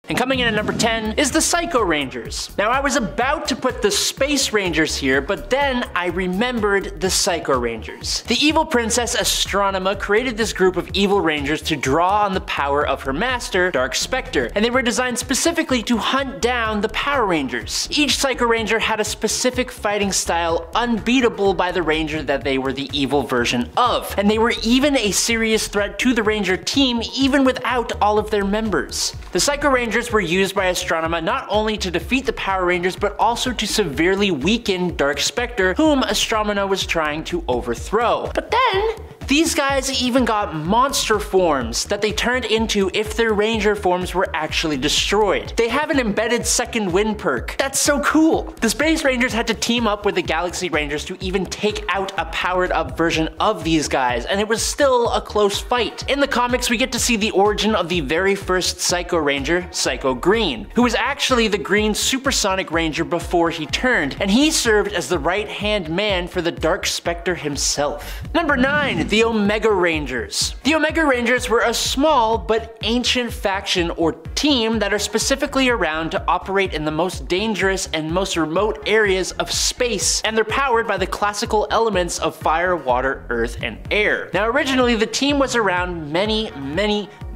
And coming in at number 10 is the Psycho Rangers. Now I was about to put the Space Rangers here, but then I remembered the Psycho Rangers. The evil princess Astronema created this group of evil rangers to draw on the power of her master, Dark Spectre, and they were designed specifically to hunt down the Power Rangers. Each Psycho Ranger had a specific fighting style unbeatable by the ranger that they were the evil version of, and they were even a serious threat to the Ranger team even without all of their members. The Psycho Rangers were used by Astronema not only to defeat the Power Rangers but also to severely weaken Dark Spectre, whom Astronema was trying to overthrow. But then, these guys even got monster forms that they turned into if their ranger forms were actually destroyed. They have an embedded second wind perk. That's so cool. The Space Rangers had to team up with the Galaxy Rangers to even take out a powered up version of these guys, and it was still a close fight. In the comics, we get to see the origin of the very first Psycho Ranger, Psycho Green, who was actually the Green Supersonic Ranger before he turned, and he served as the right-hand man for the Dark Spectre himself. Number 9, the Omega Rangers. The Omega Rangers were a small but ancient faction or team that are specifically around to operate in the most dangerous and most remote areas of space, and they're powered by the classical elements of fire, water, earth, and air. Now originally the team was around many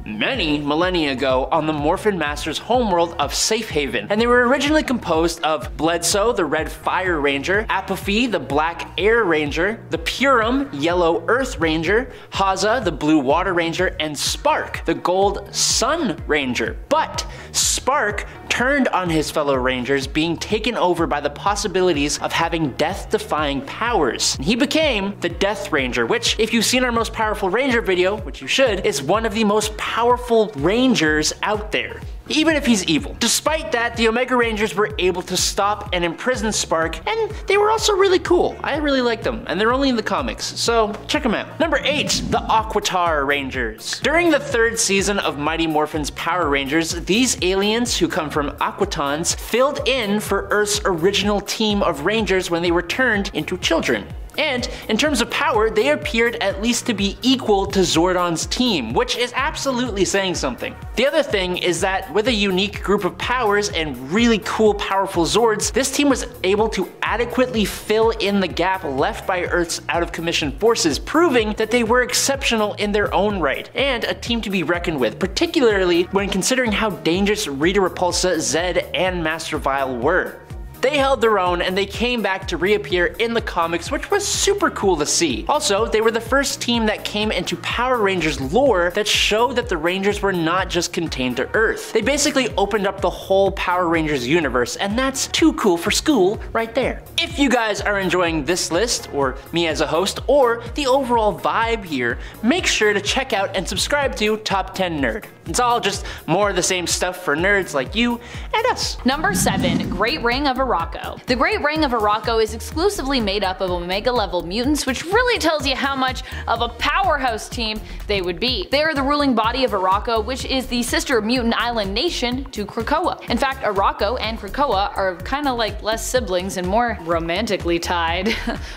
millennia ago on the Morphin Master's homeworld of Safe Haven, and they were originally composed of Bledsoe, the Red Fire Ranger, Apophy, the Black Air Ranger, the Purim, Yellow Earth Ranger, Haza, the Blue Water Ranger, and Spark, the Gold Sun Ranger. But Spark turned on his fellow Rangers, being taken over by the possibilities of having death-defying powers. And he became the Death Ranger, which, if you've seen our most powerful Ranger video, which you should, is one of the most powerful Rangers out there, even if he's evil. Despite that, the Omega Rangers were able to stop and imprison Spark, and they were also really cool. I really like them, and they're only in the comics, so check them out. Number 8, the Aquitar Rangers. During the 3rd season of Mighty Morphin's Power Rangers, these aliens who come from Aquitons filled in for Earth's original team of Rangers when they were turned into children. And in terms of power, they appeared at least to be equal to Zordon's team, which is absolutely saying something. The other thing is that with a unique group of powers and really cool powerful Zords, this team was able to adequately fill in the gap left by Earth's out of commission forces, proving that they were exceptional in their own right, and a team to be reckoned with, particularly when considering how dangerous Rita Repulsa, Zed, and Master Vile were. They held their own, and they came back to reappear in the comics, which was super cool to see. Also, they were the first team that came into Power Rangers lore that showed that the Rangers were not just contained to Earth. They basically opened up the whole Power Rangers universe, and that's too cool for school right there. If you guys are enjoying this list, or me as a host, or the overall vibe here, make sure to check out and subscribe to Top 10 Nerd. It's all just more of the same stuff for nerds like you and us. Number 7, Great Ring of Arakko. The Great Ring of Arakko is exclusively made up of Omega level mutants, which really tells you how much of a powerhouse team they would be. They are the ruling body of Arakko, which is the sister mutant island nation to Krakoa. In fact, Arakko and Krakoa are kinda like less siblings and more romantically tied.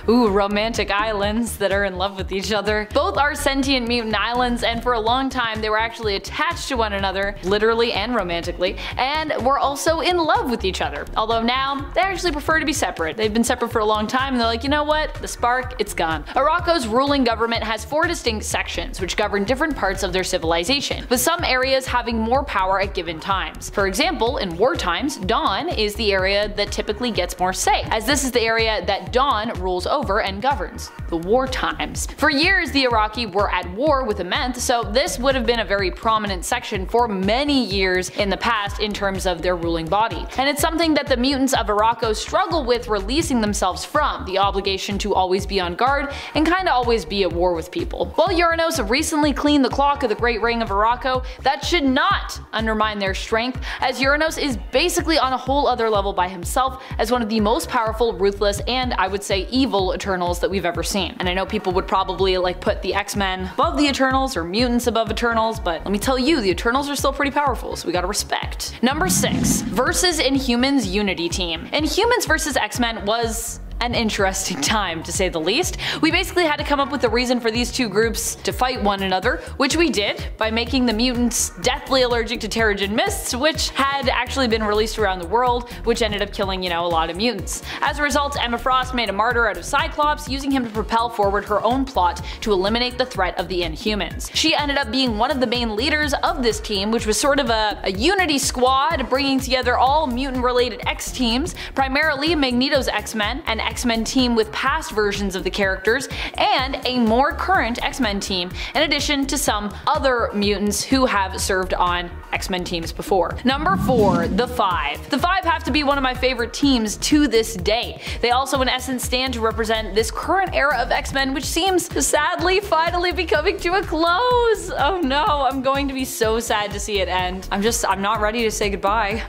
Ooh, romantic islands that are in love with each other. Both are sentient mutant islands, and for a long time they were actually attached to one another, literally and romantically, and were also in love with each other. Although now, they actually prefer to be separate. They've been separate for a long time, and they're like, you know what? The spark, it's gone. Arakko's ruling government has 4 distinct sections, which govern different parts of their civilization, with some areas having more power at given times. For example, in war times, Dawn is the area that typically gets more say, as this is the area that Dawn rules over and governs. The war times. For years, the Araki were at war with Amenth, so this would have been a very prominent section for many years in the past in terms of their ruling body. And it's something that the mutants of Arakko struggle with releasing themselves from, the obligation to always be on guard and kinda always be at war with people. While Uranos recently cleaned the clock of the Great Ring of Arakko, that should not undermine their strength, as Uranos is basically on a whole other level by himself as one of the most powerful, ruthless, and I would say evil Eternals that we've ever seen. And I know people would probably like put the X-Men above the Eternals or mutants above Eternals, but let me tell you, the Eternals are still pretty powerful, so we gotta respect. Number 6, versus Inhumans Unity Team. Inhumans vs X-Men was an interesting time, to say the least. We basically had to come up with a reason for these two groups to fight one another, which we did by making the mutants deathly allergic to Terrigen mists, which had actually been released around the world, which ended up killing, a lot of mutants. As a result, Emma Frost made a martyr out of Cyclops, using him to propel forward her own plot to eliminate the threat of the Inhumans. She ended up being one of the main leaders of this team, which was sort of a unity squad bringing together all mutant-related X-teams, primarily Magneto's X-Men, an X-Men team with past versions of the characters, and a more current X-Men team, in addition to some other mutants who have served on X-Men teams before. Number 4, the Five. The Five have to be one of my favorite teams to this day. They also in essence stand to represent this current era of X-Men, which seems sadly finally be coming to a close. Oh no, I'm going to be so sad to see it end. I'm not ready to say goodbye.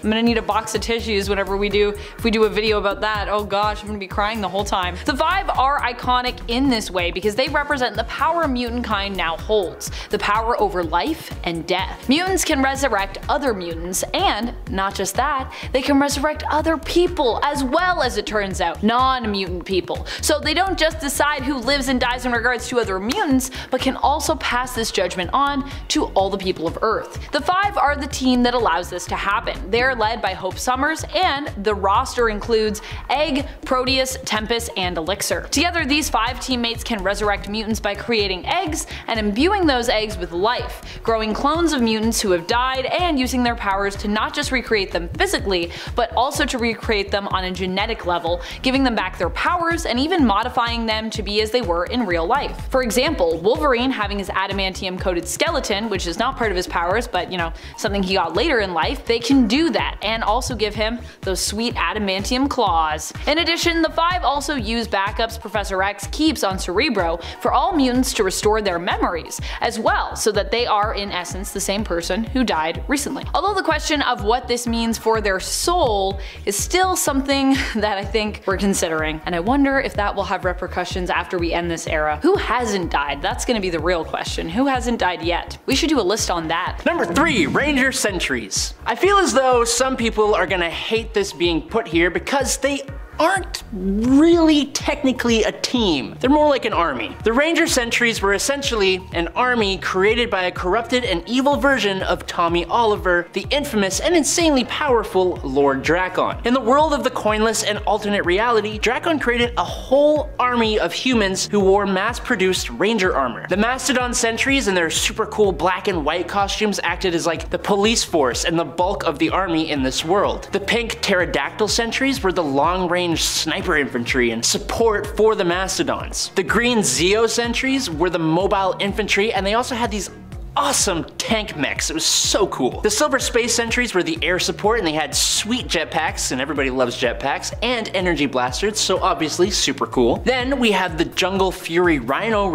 I'm gonna need a box of tissues if we do a video about that. Oh gosh, I'm gonna be crying the whole time. The Five are iconic in this way because they represent the power mutant kind now holds. The power over life and death. Mutants can resurrect other mutants, and not just that, they can resurrect other people as well, as it turns out, non-mutant people. So they don't just decide who lives and dies in regards to other mutants, but can also pass this judgment on to all the people of Earth. The Five are the team that allows this to happen. They're led by Hope Summers, and the roster includes Egg, Proteus, Tempest, and Elixir. Together, these 5 teammates can resurrect mutants by creating eggs and imbuing those eggs with life, growing clones of mutants who have died, and using their powers to not just recreate them physically, but also to recreate them on a genetic level, giving them back their powers and even modifying them to be as they were in real life. For example, Wolverine having his adamantium-coated skeleton, which is not part of his powers, but something he got later in life, they can do that and also give him those sweet adamantium claws. In addition, the Five also use backups Professor X keeps on Cerebro for all mutants to restore their memories as well, so that they are in essence the same person who died recently. Although the question of what this means for their soul is still something that I think we're considering, and I wonder if that will have repercussions after we end this era. Who hasn't died? That's gonna be the real question. Who hasn't died yet? We should do a list on that. Number 3, Ranger Sentries. I feel as though some people are gonna hate this being put here because they aren't really technically a team. They're more like an army. The Ranger Sentries were essentially an army created by a corrupted and evil version of Tommy Oliver, the infamous and insanely powerful Lord Drakon. In the world of the coinless and alternate reality, Drakon created a whole army of humans who wore mass-produced Ranger armor. The Mastodon Sentries and their super cool black and white costumes acted as like the police force and the bulk of the army in this world. The pink Pterodactyl Sentries were the long-range sniper infantry and support for the Mastodons. The green Zeo Sentries were the mobile infantry, and they also had these awesome tank mechs. It was so cool. The Silver Space Sentries were the air support, and they had sweet jetpacks, and everybody loves jetpacks, and energy blasters, so obviously super cool. Then we have the Jungle Fury Rhino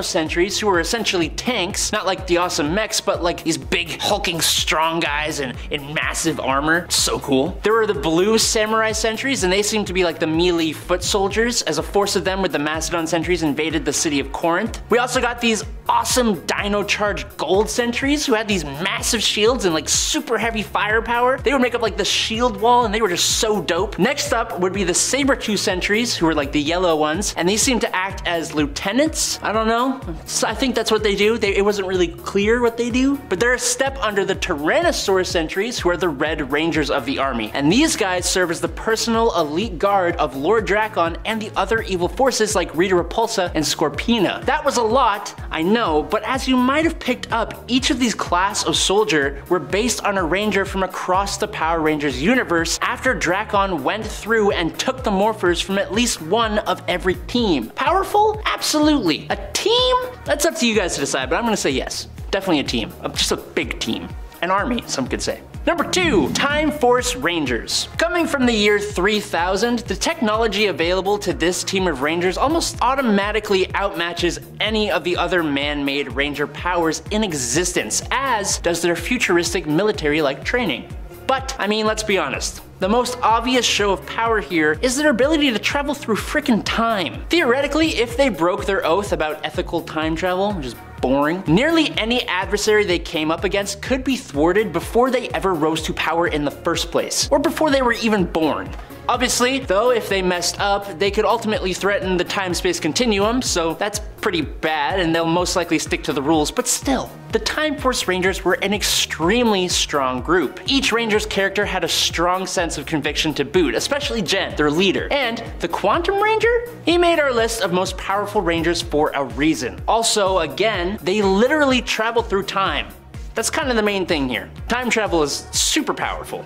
Sentries, who were essentially tanks, not like the awesome mechs, but like these big hulking strong guys in massive armor. So cool. There were the Blue Samurai Sentries, and they seemed to be like the melee foot soldiers. As a force of them with the Mastodon Sentries invaded the city of Corinth. We also got these awesome dino-charged gold sentries who had these massive shields and like super heavy firepower. They would make up like the shield wall, and they were just so dope. Next up would be the Sabertooth sentries, who were like the yellow ones, and these seem to act as lieutenants. I don't know. I think that's what they do. It wasn't really clear what they do, but they're a step under the Tyrannosaurus sentries, who are the Red Rangers of the army. And these guys serve as the personal elite guard of Lord Drakon and the other evil forces like Rita Repulsa and Scorpina. That was a lot, I know, but as you might have picked up, each of these class of soldier were based on a ranger from across the Power Rangers universe after Drakon went through and took the morphers from at least one of every team. Powerful? Absolutely. A team? That's up to you guys to decide, but I'm gonna say yes. Definitely a team. Just a big team. An army, some could say. Number 2, Time Force Rangers. Coming from the year 3000, the technology available to this team of Rangers almost automatically outmatches any of the other man-made Ranger powers in existence, as does their futuristic military-like training. But, I mean, let's be honest. The most obvious show of power here is their ability to travel through frickin' time. Theoretically, if they broke their oath about ethical time travel, which is boring, nearly any adversary they came up against could be thwarted before they ever rose to power in the first place, or before they were even born. Obviously, though, if they messed up, they could ultimately threaten the time-space continuum, so that's pretty bad, and they'll most likely stick to the rules, but still. The Time Force Rangers were an extremely strong group. Each Ranger's character had a strong sense of conviction to boot, especially Jen, their leader. And the Quantum Ranger? He made our list of most powerful Rangers for a reason. Also, again, they literally travel through time. That's kind of the main thing here. Time travel is super powerful.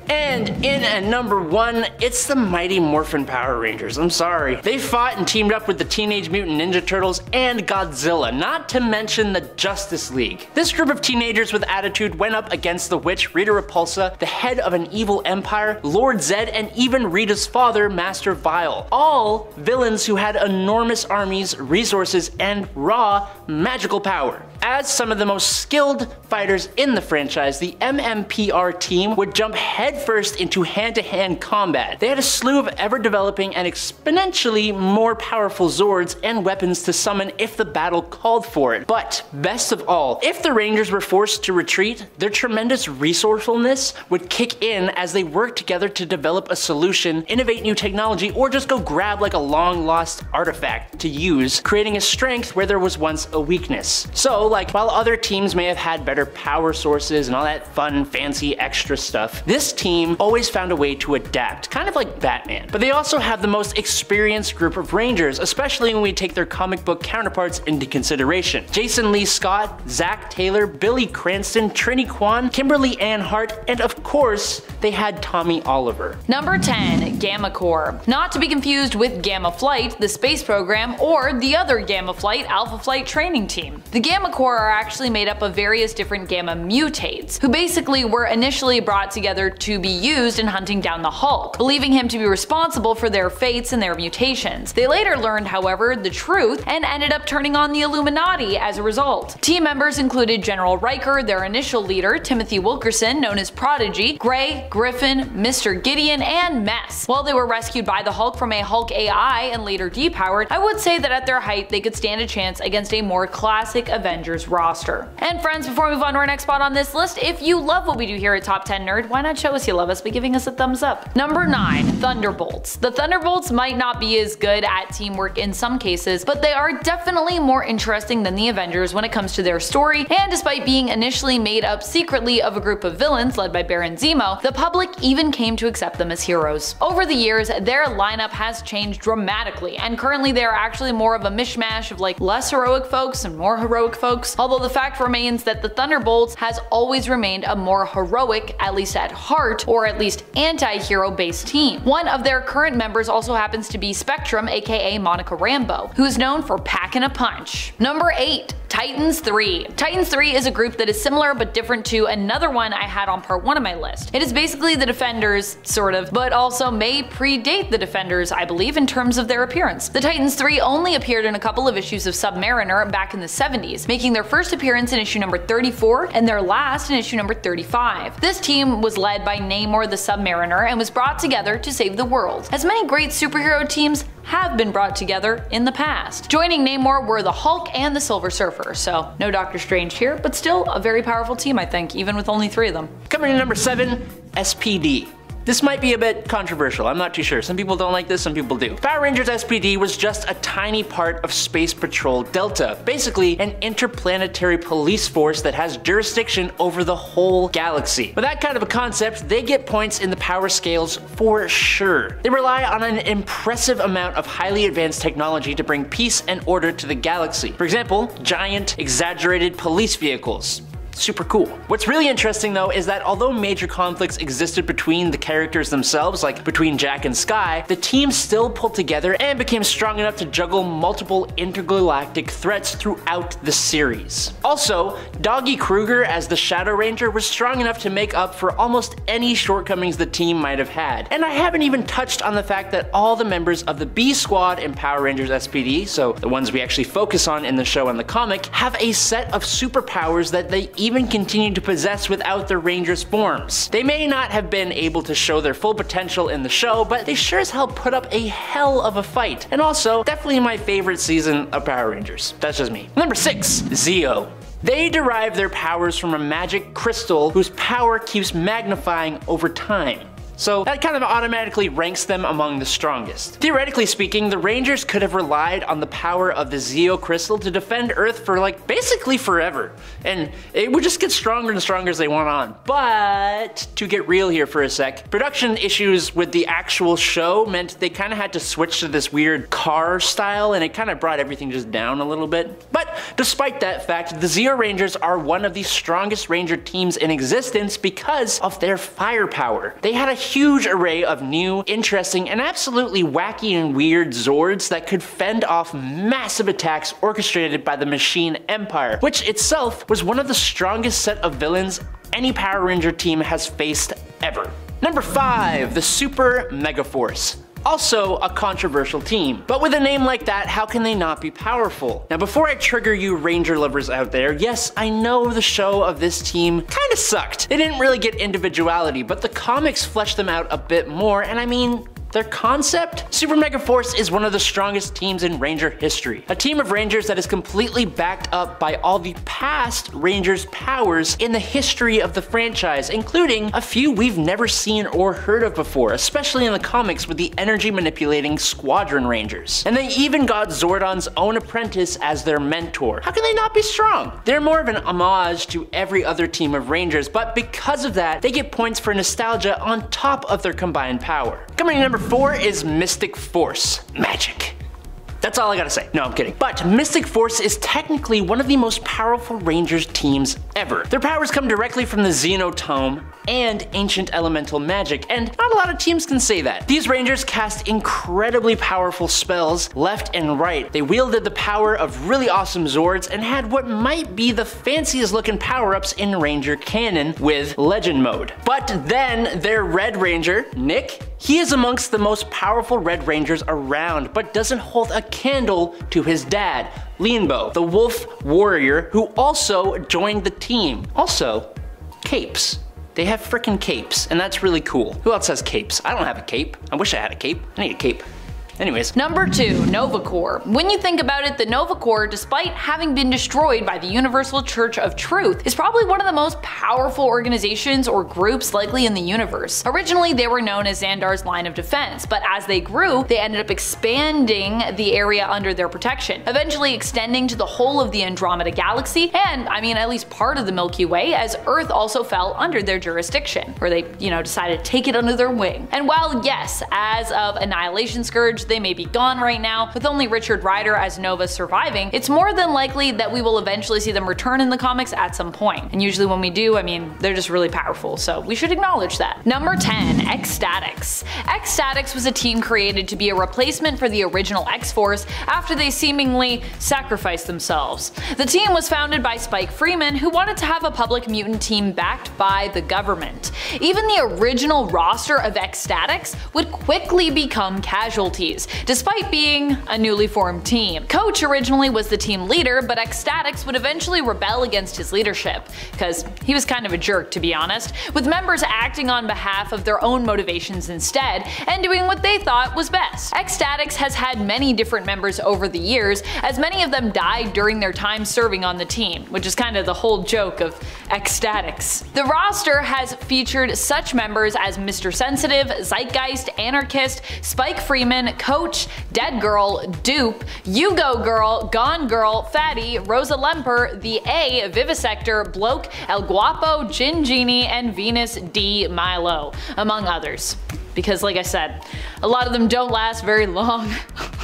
And in at number 1, it's the Mighty Morphin Power Rangers. I'm sorry. They fought and teamed up with the Teenage Mutant Ninja Turtles and Godzilla, not to mention the Justice League. This group of teenagers with attitude went up against the witch Rita Repulsa, the head of an evil empire, Lord Zed, and even Rita's father, Master Vile. All villains who had enormous armies, resources, and raw magical power. As some of the most skilled fighters in the franchise, the MMPR team would jump headfirst into hand-to-hand combat. They had a slew of ever-developing and exponentially more powerful Zords and weapons to summon if the battle called for it. But best of all, if the Rangers were forced to retreat, their tremendous resourcefulness would kick in as they worked together to develop a solution, innovate new technology, or just go grab like a long-lost artifact to use, creating a strength where there was once a weakness. So, like, while other teams may have had better power sources and all that fun, fancy, extra stuff, this team always found a way to adapt, kind of like Batman. But they also have the most experienced group of Rangers, especially when we take their comic book counterparts into consideration. Jason Lee Scott, Zach Taylor, Billy Cranston, Trini Kwan, Kimberly Ann Hart, and of course, they had Tommy Oliver. Number 10, Gamma Corps. Not to be confused with Gamma Flight, the space program, or the other Gamma Flight, Alpha Flight training team. The Gamma Corps are actually made up of various different Gamma mutates, who basically were initially brought together to be used in hunting down the Hulk, believing him to be responsible for their fates and their mutations. They later learned, however, the truth and ended up turning on the Illuminati as a result. Team members included General Riker, their initial leader, Timothy Wilkerson, known as Prodigy, Gray, Griffin, Mr. Gideon, and Mess. While they were rescued by the Hulk from a Hulk AI and later depowered, I would say that at their height they could stand a chance against a more classic Avengers roster. And friends, before we move on to our next spot on this list, if you love what we do here at Top 10 Nerd, why not show us you love us by giving us a thumbs up? Number 9, Thunderbolts. The Thunderbolts might not be as good at teamwork in some cases, but they are definitely more interesting than the Avengers when it comes to their story, and despite being initially made up secretly of a group of villains led by Baron Zemo, the public even came to accept them as heroes. Over the years, their lineup has changed dramatically, and currently they are actually more of a mishmash of like less heroic folks and more heroic folks, although the fact remains that the Thunderbolts has always remained a more heroic, at least at heart, or at least anti-hero based team. One of their current members also happens to be Spectrum, aka Monica Rambeau, who is known for packing a punch. Number 8, Titans 3. Titans 3 is a group that is similar but different to another one I had on part 1 of my list. It is basically the Defenders, sort of, but also may predate the Defenders, I believe, in terms of their appearance. The Titans 3 only appeared in a couple of issues of Submariner back in the 70s, making their first appearance in issue number 34 and their last in issue number 35. This team was led by Namor the Submariner and was brought together to save the world, as many great superhero teams have been brought together in the past. Joining Namor were the Hulk and the Silver Surfer, so no Doctor Strange here, but still a very powerful team I think, even with only 3 of them. Coming in number 7, SPD. This might be a bit controversial, I'm not too sure. Some people don't like this, some people do. Power Rangers SPD was just a tiny part of Space Patrol Delta, basically an interplanetary police force that has jurisdiction over the whole galaxy. With that kind of a concept, they get points in the power scales for sure. They rely on an impressive amount of highly advanced technology to bring peace and order to the galaxy. For example, giant, exaggerated police vehicles. Super cool. What's really interesting though is that although major conflicts existed between the characters themselves, like between Jack and Skye, the team still pulled together and became strong enough to juggle multiple intergalactic threats throughout the series. Also, Doggy Kruger as the Shadow Ranger was strong enough to make up for almost any shortcomings the team might have had. And I haven't even touched on the fact that all the members of the B Squad in Power Rangers SPD, so the ones we actually focus on in the show and the comic, have a set of superpowers that they even continue to possess without their Rangers forms. They may not have been able to show their full potential in the show, but they sure as hell put up a hell of a fight. And also, definitely my favorite season of Power Rangers. That's just me. Number 6, Zeo. They derive their powers from a magic crystal whose power keeps magnifying over time. so that kind of automatically ranks them among the strongest. Theoretically speaking, the Rangers could have relied on the power of the Zeo Crystal to defend Earth for like basically forever, and it would just get stronger and stronger as they went on. But to get real here for a sec, production issues with the actual show meant they kind of had to switch to this weird car style, and it kind of brought everything just down a little bit. But despite that fact, the Zeo Rangers are one of the strongest Ranger teams in existence because of their firepower. They had a huge array of new, interesting, and absolutely wacky and weird Zords that could fend off massive attacks orchestrated by the Machine Empire, which itself was one of the strongest set of villains any Power Ranger team has faced ever. Number 5, the Super Megaforce. Also a controversial team. But with a name like that, how can they not be powerful? Now before I trigger you Ranger lovers out there, yes, I know the show of this team kinda sucked. They didn't really get individuality, but the comics fleshed them out a bit more, and I mean, their concept? Super Megaforce is one of the strongest teams in Ranger history. A team of Rangers that is completely backed up by all the past Rangers powers in the history of the franchise, including a few we've never seen or heard of before, especially in the comics with the energy manipulating Squadron Rangers. And they even got Zordon's own apprentice as their mentor. How can they not be strong? They're more of an homage to every other team of Rangers, but because of that, they get points for nostalgia on top of their combined power. Coming in number 4 is Mystic Force. Magic. That's all I gotta say. No, I'm kidding. But Mystic Force is technically one of the most powerful Rangers teams ever. Their powers come directly from the Xenotome and ancient elemental magic, and not a lot of teams can say that. These Rangers cast incredibly powerful spells left and right. They wielded the power of really awesome Zords and had what might be the fanciest looking power-ups in Ranger canon with Legend Mode. But then their Red Ranger, Nick, he is amongst the most powerful Red Rangers around, but doesn't hold a candle to his dad, Lianbo, the Wolf Warrior, who also joined the team. Also, capes. They have frickin' capes, and that's really cool. Who else has capes? I don't have a cape. I wish I had a cape. I need a cape. Anyways. Number 2, Nova Corps. When you think about it, the Nova Corps, despite having been destroyed by the Universal Church of Truth, is probably one of the most powerful organizations or groups likely in the universe. Originally, they were known as Xandar's Line of Defense, but as they grew, they ended up expanding the area under their protection, eventually extending to the whole of the Andromeda Galaxy, and I mean at least part of the Milky Way, as Earth also fell under their jurisdiction, where they, decided to take it under their wing. And while yes, as of Annihilation Scourge, they may be gone right now, with only Richard Rider as Nova surviving, it's more than likely that we will eventually see them return in the comics at some point. And usually when we do, I mean, they're just really powerful, so we should acknowledge that. Number 10, X-Statix. X-Statix was a team created to be a replacement for the original X-Force after they seemingly sacrificed themselves. The team was founded by Spike Freeman, who wanted to have a public mutant team backed by the government. Even the original roster of X-Statix would quickly become casualties, despite being a newly formed team. Coach originally was the team leader, but X-Statix would eventually rebel against his leadership, because he was kind of a jerk, to be honest, with members acting on behalf of their own motivations instead, and doing what they thought was best. X-Statix has had many different members over the years, as many of them died during their time serving on the team, which is kind of the whole joke of X-Statix. The roster has featured such members as Mr. Sensitive, Zeitgeist, Anarchist, Spike Freeman, Coach, Dead Girl, Dupe, You Go Girl, Gone Girl, Fatty, Rosa Lemper, The A, Vivisector, Bloke, El Guapo, Gin Genie, and Venus D. Milo, among others. Because like I said, a lot of them don't last very long.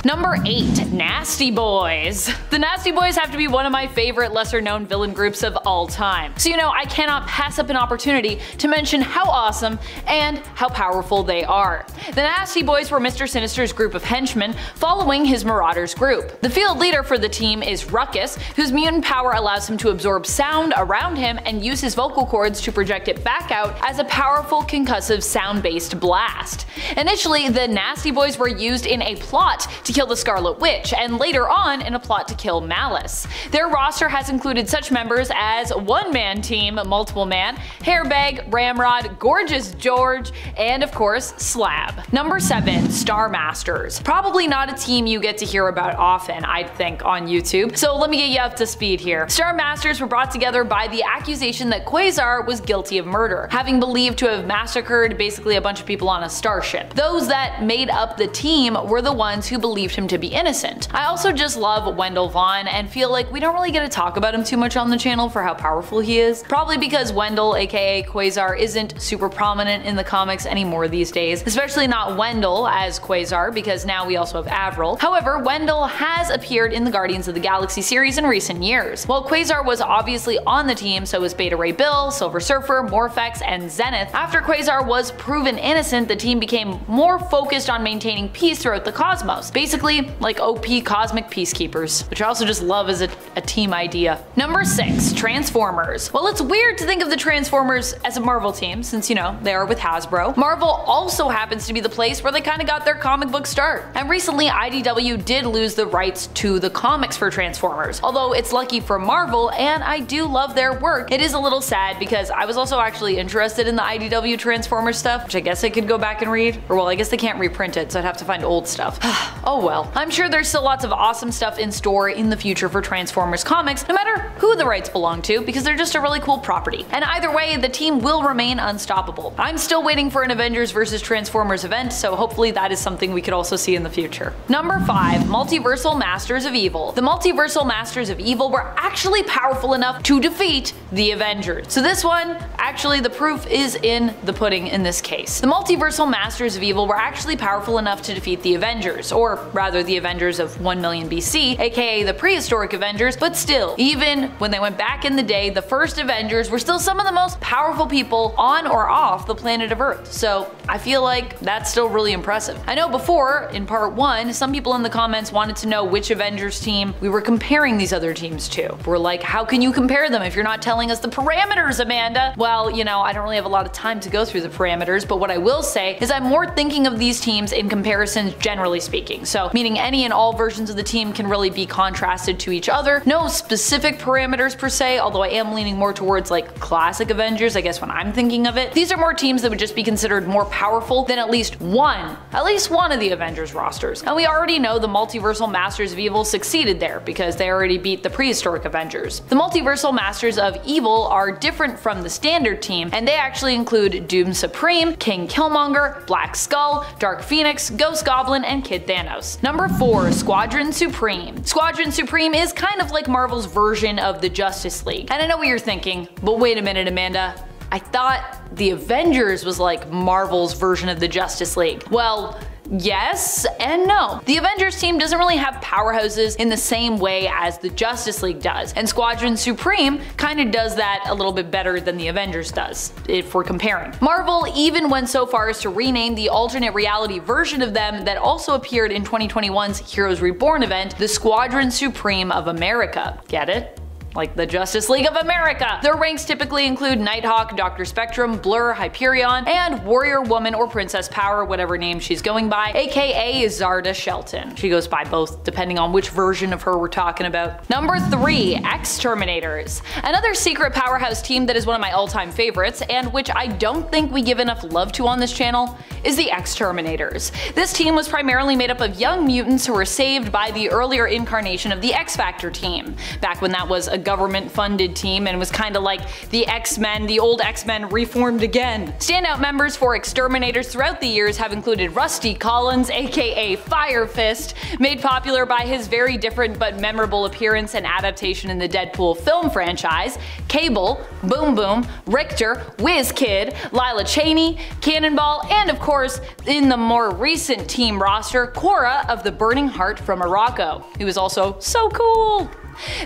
Number 8, Nasty Boys. The Nasty Boys have to be one of my favorite lesser known villain groups of all time. So I cannot pass up an opportunity to mention how awesome and how powerful they are. The Nasty Boys were Mr. Sinister's group of henchmen following his Marauders group. The field leader for the team is Ruckus, whose mutant power allows him to absorb sound around him and use his vocal cords to project it back out as a powerful concussive sound-based blast. cast. Initially, the Nasty Boys were used in a plot to kill the Scarlet Witch, and later on in a plot to kill Malice. Their roster has included such members as One Man Team, Multiple Man, Hairbag, Ramrod, Gorgeous George, and of course, Slab. Number 7. Star Masters. Probably not a team you get to hear about often, I'd think, on YouTube, so let me get you up to speed here. Star Masters were brought together by the accusation that Quasar was guilty of murder, having believed to have massacred basically a bunch of people on a starship. Those that made up the team were the ones who believed him to be innocent. I also just love Wendell Vaughn and feel like we don't really get to talk about him too much on the channel for how powerful he is. Probably because Wendell, aka Quasar, isn't super prominent in the comics anymore these days, especially not Wendell as Quasar, because now we also have Avril. However, Wendell has appeared in the Guardians of the Galaxy series in recent years. While Quasar was obviously on the team, so was Beta Ray Bill, Silver Surfer, Morphex, and Zenith. After Quasar was proven innocent, the team became more focused on maintaining peace throughout the cosmos. Basically, like OP cosmic peacekeepers, which I also just love as a team idea. Number 6. Transformers. Well, it's weird to think of the Transformers as a Marvel team, since, you know, they are with Hasbro. Marvel also happens to be the place where they kind of got their comic book start. And recently, IDW did lose the rights to the comics for Transformers. Although it's lucky for Marvel, and I do love their work, it is a little sad because I was also actually interested in the IDW Transformers stuff, which I guess I could go back and read. Or well, I guess they can't reprint it, so I'd have to find old stuff. Oh well. I'm sure there's still lots of awesome stuff in store in the future for Transformers comics, no matter who the rights belong to, because they're just a really cool property. And either way, the team will remain unstoppable. I'm still waiting for an Avengers vs Transformers event, so hopefully that is something we could also see in the future. Number 5. Multiversal Masters of Evil. The Multiversal Masters of Evil were actually powerful enough to defeat the Avengers. So this one, actually the proof is in the pudding in this case. The Multiversal Masters of Evil were actually powerful enough to defeat the Avengers, or rather the Avengers of 1 million BC, aka the prehistoric Avengers, but still, even when they went back in the day, the first Avengers were still some of the most powerful people on or off the planet of Earth, so I feel like that's still really impressive. I know before, in part 1, some people in the comments wanted to know which Avengers team we were comparing these other teams to. We're like, how can you compare them if you're not telling us the parameters, Amanda? Well, you know, I don't really have a lot of time to go through the parameters, but what I will say is I'm more thinking of these teams in comparisons generally speaking. So, meaning any and all versions of the team can really be contrasted to each other. No specific parameters per se, although I am leaning more towards like classic Avengers, I guess when I'm thinking of it. These are more teams that would just be considered more powerful than at least one of the Avengers rosters. And we already know the Multiversal Masters of Evil succeeded there because they already beat the prehistoric Avengers. The Multiversal Masters of Evil are different from the standard team, and they actually include Doom Supreme, King Killmonger, Black Skull, Dark Phoenix, Ghost Goblin, and Kid Thanos. Number 4. Squadron Supreme. Squadron Supreme is kind of like Marvel's version of the Justice League. And I know what you're thinking, but wait a minute, Amanda. I thought the Avengers was like Marvel's version of the Justice League. Well, yes and no. The Avengers team doesn't really have powerhouses in the same way as the Justice League does, and Squadron Supreme kinda does that a little bit better than the Avengers does, if we're comparing. Marvel even went so far as to rename the alternate reality version of them that also appeared in 2021's Heroes Reborn event the Squadron Supreme of America. Get it? Like the Justice League of America. Their ranks typically include Nighthawk, Dr. Spectrum, Blur, Hyperion, and Warrior Woman or Princess Power, whatever name she's going by, aka Zarda Shelton. She goes by both, depending on which version of her we're talking about. Number 3. X-Terminators. Another secret powerhouse team that is one of my all-time favorites, and which I don't think we give enough love to on this channel, is the X-Terminators. This team was primarily made up of young mutants who were saved by the earlier incarnation of the X-Factor team, back when that was a government-funded team and was kinda like the X-Men, the old X-Men reformed again. Standout members for Exterminators throughout the years have included Rusty Collins, aka Fire Fist, made popular by his very different but memorable appearance and adaptation in the Deadpool film franchise, Cable, Boom Boom, Richter, Whiz Kid, Lila Cheney, Cannonball, and of course, in the more recent team roster, Korra of the Burning Heart from Morocco, who is also so cool.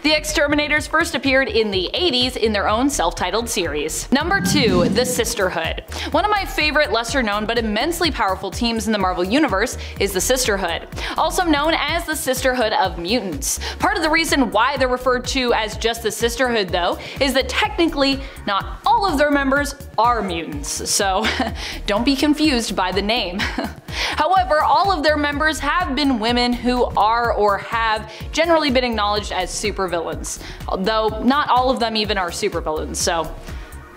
The Exterminators first appeared in the 80s in their own self-titled series. Number 2. The Sisterhood. One of my favorite lesser known but immensely powerful teams in the Marvel Universe is the Sisterhood, also known as the Sisterhood of Mutants. Part of the reason why they're referred to as just the Sisterhood, though, is that technically not all of their members are mutants, so don't be confused by the name. However, all of their members have been women who are or have generally been acknowledged as supervillains, though not all of them even are supervillains, so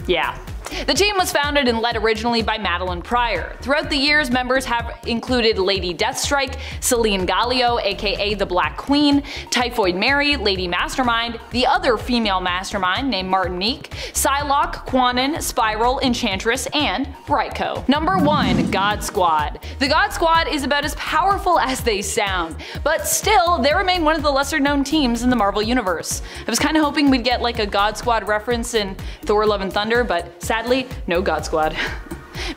yeah. The team was founded and led originally by Madeline Pryor. Throughout the years, members have included Lady Deathstrike, Selene Gallio aka the Black Queen, Typhoid Mary, Lady Mastermind, the other female mastermind named Martinique, Psylocke, Quanon, Spiral, Enchantress, and Brightco. Number 1. God Squad. The God Squad is about as powerful as they sound, but still, they remain one of the lesser known teams in the Marvel Universe. I was kinda hoping we'd get like a God Squad reference in Thor Love and Thunder, but sadly, no God Squad.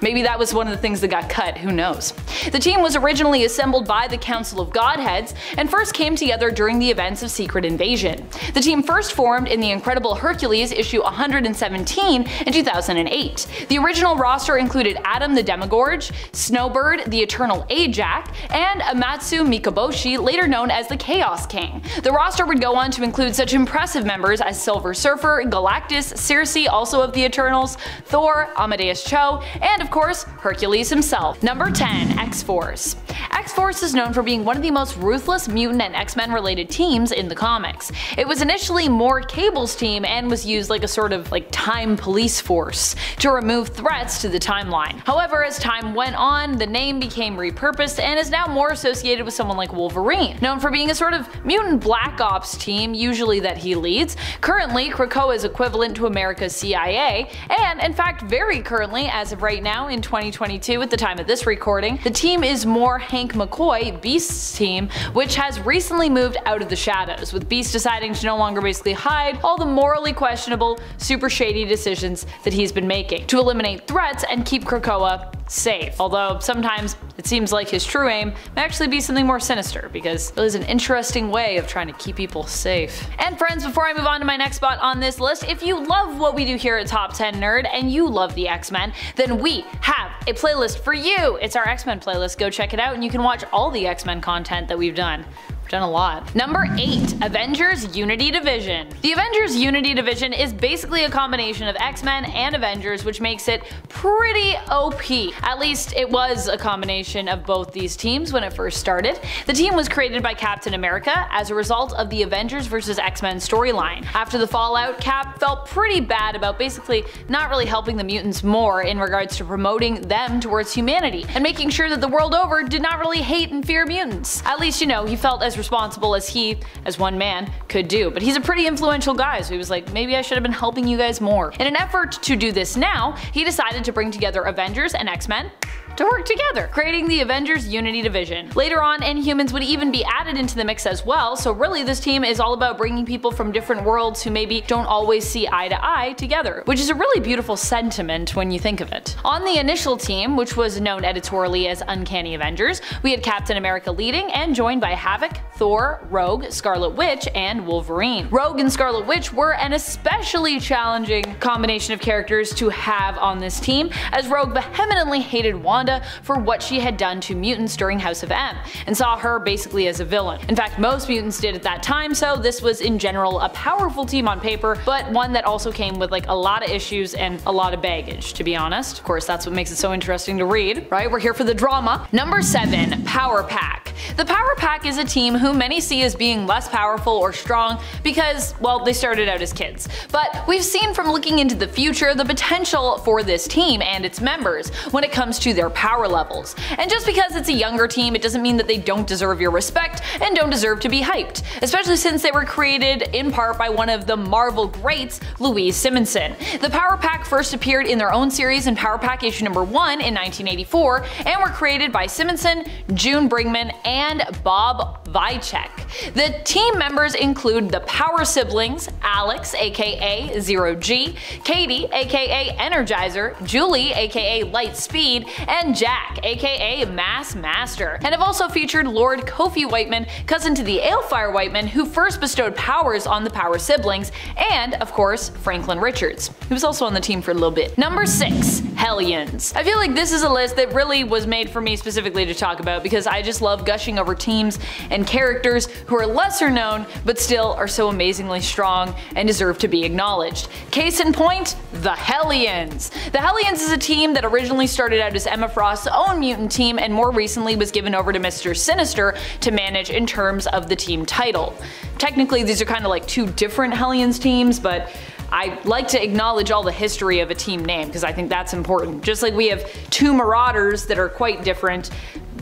Maybe that was one of the things that got cut, who knows. The team was originally assembled by the Council of Godheads and first came together during the events of Secret Invasion. The team first formed in the Incredible Hercules issue 117 in 2008. The original roster included Adam the Demogorgon, Snowbird, the Eternal Ajax, and Amatsu Mikaboshi, later known as the Chaos King. The roster would go on to include such impressive members as Silver Surfer, Galactus, Circe, also of the Eternals, Thor, Amadeus Cho, and of course, Hercules himself. Number 10. X-Force. X-Force is known for being one of the most ruthless mutant and X-Men related teams in the comics. It was initially more Cable's team and was used like a sort of time police force to remove threats to the timeline. However, as time went on, the name became repurposed and is now more associated with someone like Wolverine, known for being a sort of mutant black ops team, usually that he leads. Currently, Krakoa is equivalent to America's CIA, and in fact very currently, as of right now in 2022 at the time of this recording, the team is more Hank McCoy, Beast's team, which has recently moved out of the shadows, with Beast deciding to no longer basically hide all the morally questionable, super shady decisions that he's been making to eliminate threats and keep Krakoa safe. Although sometimes it seems like his true aim may actually be something more sinister, because it is an interesting way of trying to keep people safe. And friends, before I move on to my next spot on this list, if you love what we do here at Top 10 Nerd and you love the X-Men, then we have a playlist for you. It's our X-Men playlist. Go check it out and you can watch all the X-Men content that we've done. We've done a lot. Number 8. Avengers Unity Division. The Avengers Unity Division is basically a combination of X-Men and Avengers, which makes it pretty OP. At least it was a combination of both these teams when it first started. The team was created by Captain America as a result of the Avengers vs. X-Men storyline. After the fallout, Cap felt pretty bad about basically not really helping the mutants more in regards to promoting them towards humanity and making sure that the world over did not really hate and fear mutants. At least, you know, he felt as responsible as he, as one man, could do. But he's a pretty influential guy, so he was like, maybe I should have been helping you guys more. In an effort to do this now, he decided to bring together Avengers and X-Men to work together, creating the Avengers Unity Division. Later on, Inhumans would even be added into the mix as well, so really this team is all about bringing people from different worlds who maybe don't always see eye to eye together, which is a really beautiful sentiment when you think of it. On the initial team, which was known editorially as Uncanny Avengers, we had Captain America leading and joined by Havoc, Thor, Rogue, Scarlet Witch, and Wolverine. Rogue and Scarlet Witch were an especially challenging combination of characters to have on this team, as Rogue vehemently hated Wanda for what she had done to mutants during House of M, and saw her basically as a villain. In fact, most mutants did at that time, so this was in general a powerful team on paper, but one that also came with a lot of issues and a lot of baggage, to be honest. Of course, that's what makes it so interesting to read, right? We're here for the drama. Number 7. Power Pack. The Power Pack is a team who many see as being less powerful or strong because, well, they started out as kids. But we've seen from looking into the future the potential for this team and its members when it comes to their power levels. And just because it's a younger team, it doesn't mean that they don't deserve your respect and don't deserve to be hyped, especially since they were created in part by one of the Marvel greats, Louise Simonson. The Power Pack first appeared in their own series in Power Pack issue number 1 in 1984 and were created by Simonson, June Brigman, and Bob Vychek. The team members include the Power Siblings, Alex aka Zero G, Katie aka Energizer, Julie aka Light Speed, and Jack aka Mass Master, and have also featured Lord Kofi Whiteman, cousin to the Alefire Whiteman, who first bestowed powers on the Power Siblings, and of course Franklin Richards, who was also on the team for a little bit. Number 6. Hellions. I feel like this is a list that really was made for me specifically to talk about because I just love gushing over teams and characters who are lesser known but still are so amazingly strong and deserve to be acknowledged. Case in point, the Hellions. The Hellions is a team that originally started out as Emma Frost's own mutant team and more recently was given over to Mr. Sinister to manage in terms of the team title. Technically these are kind of like two different Hellions teams, but I like to acknowledge all the history of a team name because I think that's important. Just like we have two Marauders that are quite different,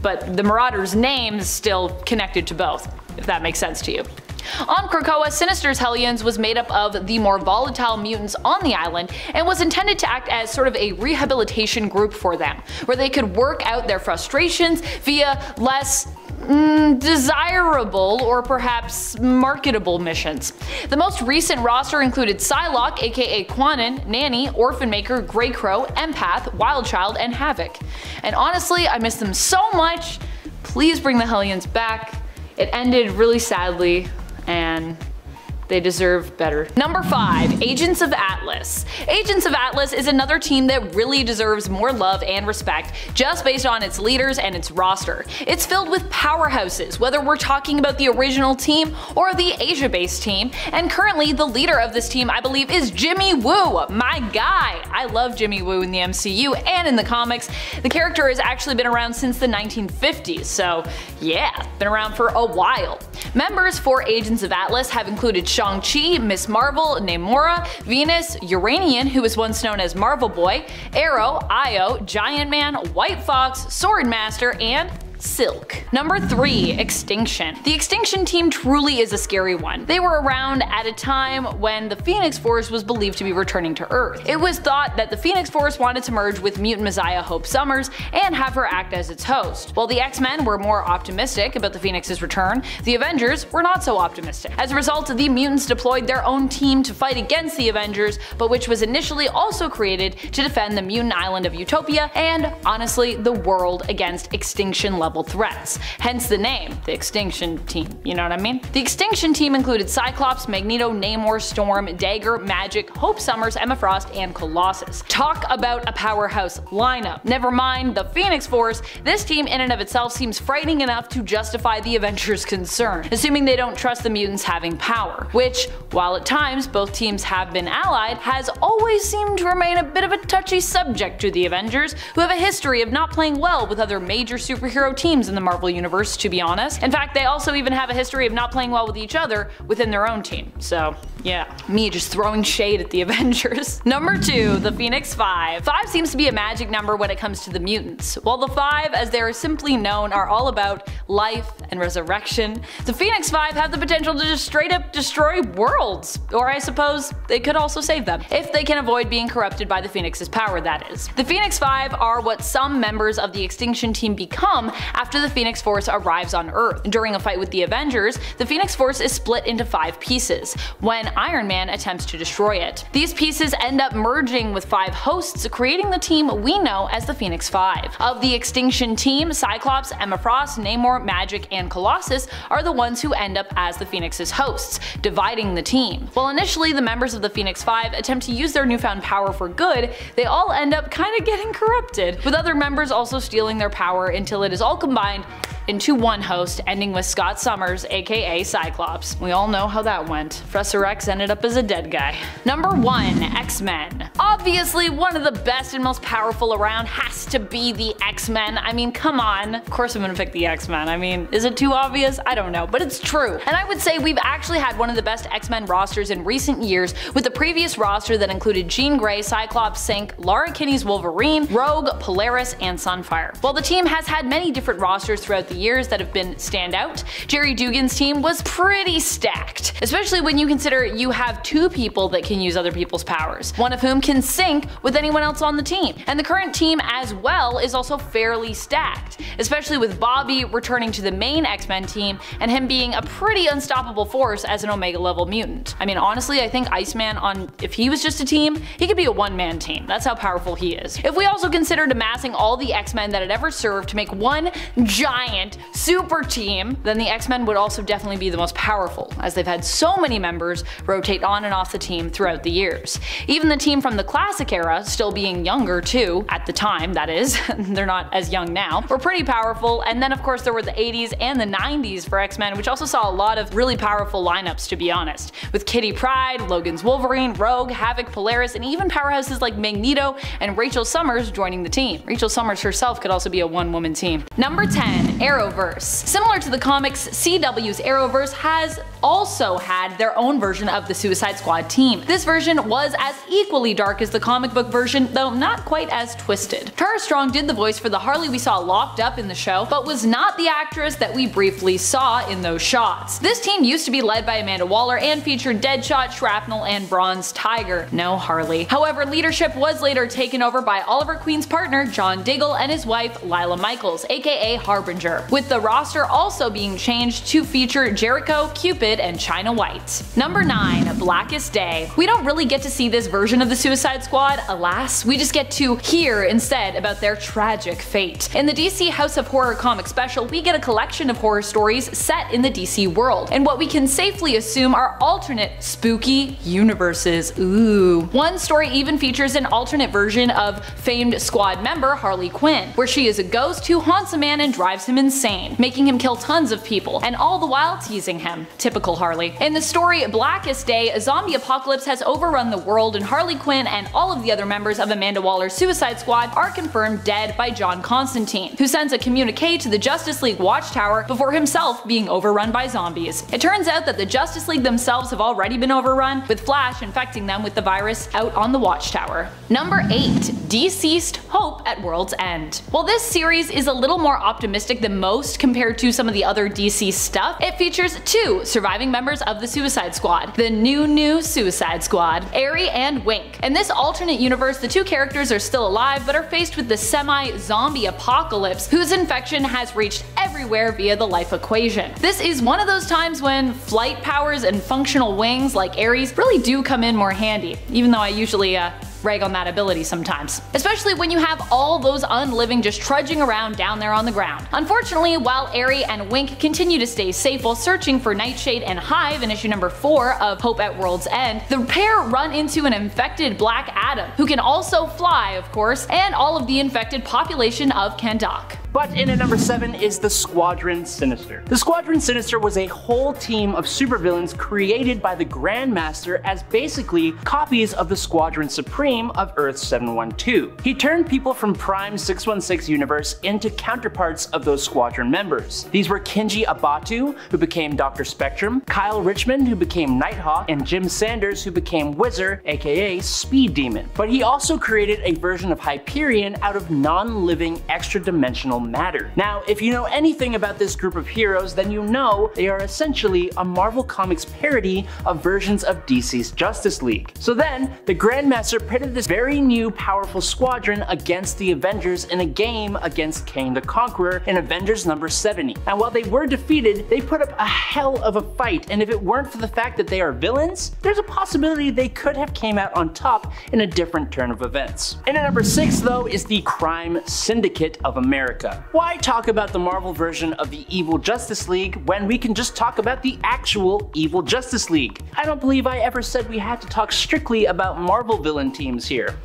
but the Marauders' name is still connected to both, if that makes sense to you. On Krakoa, Sinister's Hellions was made up of the more volatile mutants on the island and was intended to act as sort of a rehabilitation group for them, where they could work out their frustrations via less desirable or perhaps marketable missions. The most recent roster included Psylocke aka Quanon, Nanny, Orphan Maker, Grey Crow, Empath, Wildchild, and Havoc. And honestly, I miss them so much. Please bring the Hellions back. It ended really sadly and they deserve better. Number 5. Agents of Atlas. Agents of Atlas is another team that really deserves more love and respect just based on its leaders and its roster. It's filled with powerhouses, whether we're talking about the original team or the Asia-based team, and currently the leader of this team I believe is Jimmy Woo, my guy. I love Jimmy Woo in the MCU and in the comics. The character has actually been around since the 1950s, so yeah, been around for a while. Members for Agents of Atlas have included Shang-Chi, Miss Marvel, Namora, Venus, Uranian, who was once known as Marvel Boy, Arrow, Io, Giant Man, White Fox, Swordmaster, and Silk. Number 3. Extinction. The Extinction team truly is a scary one. They were around at a time when the Phoenix Force was believed to be returning to Earth. It was thought that the Phoenix Force wanted to merge with mutant messiah Hope Summers and have her act as its host. While the X-Men were more optimistic about the Phoenix's return, the Avengers were not so optimistic. As a result, the mutants deployed their own team to fight against the Avengers, but which was initially also created to defend the mutant island of Utopia and, honestly, the world against extinction level threats. Hence the name, the Extinction Team, you know what I mean? The Extinction Team included Cyclops, Magneto, Namor, Storm, Dagger, Magic, Hope Summers, Emma Frost, and Colossus. Talk about a powerhouse lineup. Never mind the Phoenix Force, this team in and of itself seems frightening enough to justify the Avengers' concern, assuming they don't trust the mutants having power, which, while at times both teams have been allied, has always seemed to remain a bit of a touchy subject to the Avengers, who have a history of not playing well with other major superhero teams in the Marvel Universe, to be honest. In fact, they also even have a history of not playing well with each other within their own team. So yeah, me just throwing shade at the Avengers. Number 2. The Phoenix 5. 5 seems to be a magic number when it comes to the mutants. While the 5, as they are simply known, are all about life and resurrection, the Phoenix 5 have the potential to just straight up destroy worlds. Or I suppose they could also save them, if they can avoid being corrupted by the Phoenix's power, that is. The Phoenix 5 are what some members of the Extinction Team become after the Phoenix Force arrives on Earth. During a fight with the Avengers, the Phoenix Force is split into 5 pieces when Iron Man attempts to destroy it. These pieces end up merging with 5 hosts, creating the team we know as the Phoenix 5. Of the Extinction Team, Cyclops, Emma Frost, Namor, Magic, and Colossus are the ones who end up as the Phoenix's hosts, dividing the team. While initially the members of the Phoenix 5 attempt to use their newfound power for good, they all end up kinda getting corrupted, with other members also stealing their power until it is all combined into one host, ending with Scott Summers aka Cyclops. We all know how that went. Professor X ended up as a dead guy. Number 1. X-Men. Obviously one of the best and most powerful around has to be the X-Men. I mean, come on. Of course I'm gonna pick the X-Men. I mean, is it too obvious? I don't know, but it's true. And I would say we've actually had one of the best X-Men rosters in recent years, with the previous roster that included Jean Grey, Cyclops, Synch, Lara Kinney's Wolverine, Rogue, Polaris, and Sunfire. While the team has had many different rosters throughout the years that have been standout, Jerry Dugan's team was pretty stacked, especially when you consider you have two people that can use other people's powers, one of whom can sync with anyone else on the team. And the current team as well is also fairly stacked, especially with Bobby returning to the main X-Men team and him being a pretty unstoppable force as an Omega level mutant. I mean, honestly, I think Iceman, if he was just a team, he could be a one-man team. That's how powerful he is. If we also considered amassing all the X-Men that had ever served to make one giant super team, then the X-Men would also definitely be the most powerful, as they've had so many members rotate on and off the team throughout the years. Even the team from the classic era, still being younger too, at the time that is, they're not as young now, were pretty powerful. And then of course there were the 80s and the 90s for X-Men, which also saw a lot of really powerful lineups, to be honest, with Kitty Pryde, Logan's Wolverine, Rogue, Havoc, Polaris, and even powerhouses like Magneto and Rachel Summers joining the team. Rachel Summers herself could also be a one-woman team. Number 10. Arrowverse. Similar to the comics, CW's Arrowverse has also had their own version of the Suicide Squad team. This version was as equally dark as the comic book version, though not quite as twisted. Tara Strong did the voice for the Harley we saw locked up in the show, but was not the actress that we briefly saw in those shots. This team used to be led by Amanda Waller and featured Deadshot, Shrapnel, and Bronze Tiger. No Harley. However, leadership was later taken over by Oliver Queen's partner John Diggle and his wife Lila Michaels, aka Harbinger, with the roster also being changed to feature Jericho, Cupid, and China White. Number 9. Blackest Day. We don't really get to see this version of the Suicide Squad, alas. We just get to hear instead about their tragic fate. In the DC House of Horror comic special, we get a collection of horror stories set in the DC world, and what we can safely assume are alternate spooky universes. Ooh. One story even features an alternate version of famed Squad member Harley Quinn, where she is a ghost who haunts a man and drives him insane, making him kill tons of people, and all the while teasing him. Typical Harley. In the story Blackest Day, a zombie apocalypse has overrun the world, and Harley Quinn and all of the other members of Amanda Waller's Suicide Squad are confirmed dead by John Constantine, who sends a communique to the Justice League Watchtower before himself being overrun by zombies. It turns out that the Justice League themselves have already been overrun, with Flash infecting them with the virus out on the Watchtower. Number 8. Deceased Hope at World's End. While this series is a little more optimistic than most compared to some of the other DC stuff, it features two surviving members of the Suicide Squad, the new Suicide Squad, Aerie and Wink. In this alternate universe, the two characters are still alive but are faced with the semi-zombie apocalypse whose infection has reached everywhere via the life equation. This is one of those times when flight powers and functional wings like Aerie's really do come in more handy, even though I usually rag on that ability sometimes. Especially when you have all those unliving just trudging around down there on the ground. Unfortunately, while Aerie and Wink continue to stay safe while searching for Nightshade and Hive in issue number 4 of Hope at World's End, the pair run into an infected Black Adam, who can also fly, of course, and all of the infected population of Kahndaq. But in at number 7 is the Squadron Sinister. The Squadron Sinister was a whole team of supervillains created by the Grandmaster as basically copies of the Squadron Supreme of Earth 712. He turned people from Prime 616 universe into counterparts of those Squadron members. These were Kenji Abatu, who became Dr. Spectrum, Kyle Richmond, who became Nighthawk, and Jim Sanders, who became Whizzer, aka Speed Demon. But he also created a version of Hyperion out of non-living extra-dimensional matter. Now, if you know anything about this group of heroes, then you know they are essentially a Marvel Comics parody of versions of DC's Justice League. So then, the Grandmaster pitted this very new powerful squadron against the Avengers in a game against Kang the Conqueror in Avengers number 70. And while they were defeated, they put up a hell of a fight, and if it weren't for the fact that they are villains, there's a possibility they could have came out on top in a different turn of events. And at number 6 though is the Crime Syndicate of America. Why talk about the Marvel version of the evil Justice League when we can just talk about the actual evil Justice League? I don't believe I ever said we had to talk strictly about Marvel villain teams here.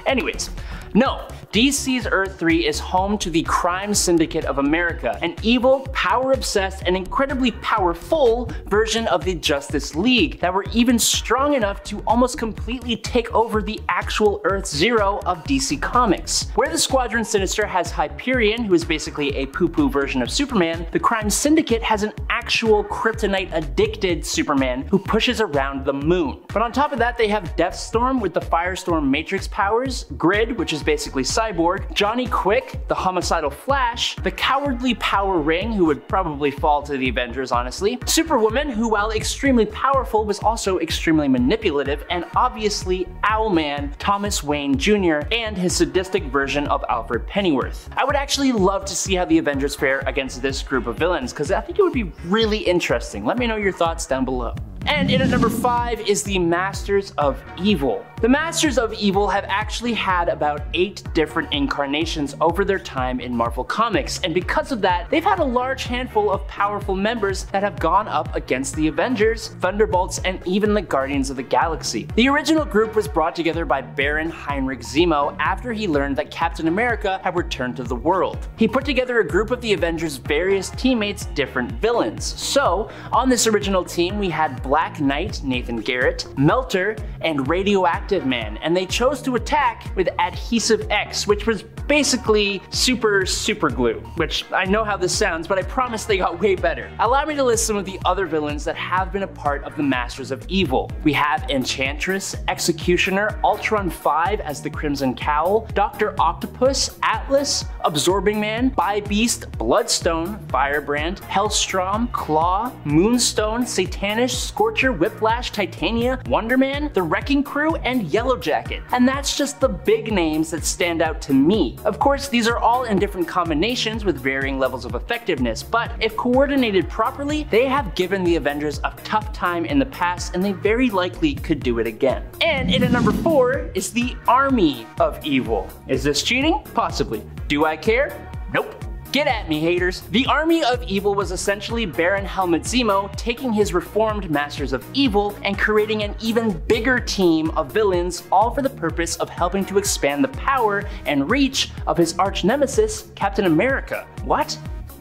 Anyways, no, DC's Earth 3 is home to the Crime Syndicate of America, an evil, power-obsessed, and incredibly powerful version of the Justice League that were even strong enough to almost completely take over the actual Earth Zero of DC Comics. Where the Squadron Sinister has Hyperion, who is basically a poo-poo version of Superman, the Crime Syndicate has an actual actual kryptonite-addicted Superman who pushes around the moon. But on top of that, they have Deathstorm with the Firestorm Matrix powers, Grid, which is basically Cyborg, Johnny Quick, the homicidal Flash, the cowardly Power Ring, who would probably fall to the Avengers honestly, Superwoman, who while extremely powerful was also extremely manipulative, and obviously Owlman, Thomas Wayne Jr., and his sadistic version of Alfred Pennyworth. I would actually love to see how the Avengers fare against this group of villains, because I think it would be really interesting. Let me know your thoughts down below. And in at number 5 is the Masters of Evil. The Masters of Evil have actually had about 8 different incarnations over their time in Marvel Comics, and because of that, they've had a large handful of powerful members that have gone up against the Avengers, Thunderbolts, and even the Guardians of the Galaxy. The original group was brought together by Baron Heinrich Zemo after he learned that Captain America had returned to the world. He put together a group of the Avengers' various teammates, different villains. So, on this original team, we had Black Knight, Nathan Garrett, Melter, and Radioactive Man, and they chose to attack with Adhesive X, which was basically super glue, which I know how this sounds, but I promise they got way better. Allow me to list some of the other villains that have been a part of the Masters of Evil. We have Enchantress, Executioner, Ultron 5 as the Crimson Cowl, Dr. Octopus, Atlas, Absorbing Man, Bi-Beast, Bloodstone, Firebrand, Hellstrom, Claw, Moonstone, Satanish, Scorcher, Whiplash, Titania, Wonder Man, The Wrecking Crew, and Yellowjacket. And that's just the big names that stand out to me. Of course, these are all in different combinations with varying levels of effectiveness, but if coordinated properly, they have given the Avengers a tough time in the past, and they very likely could do it again. And in at number 4 is the Army of Evil. Is this cheating? Possibly. Do I care? Nope. Get at me, haters. The Army of Evil was essentially Baron Helmut Zemo taking his reformed Masters of Evil and creating an even bigger team of villains, all for the purpose of helping to expand the power and reach of his arch nemesis, Captain America. What?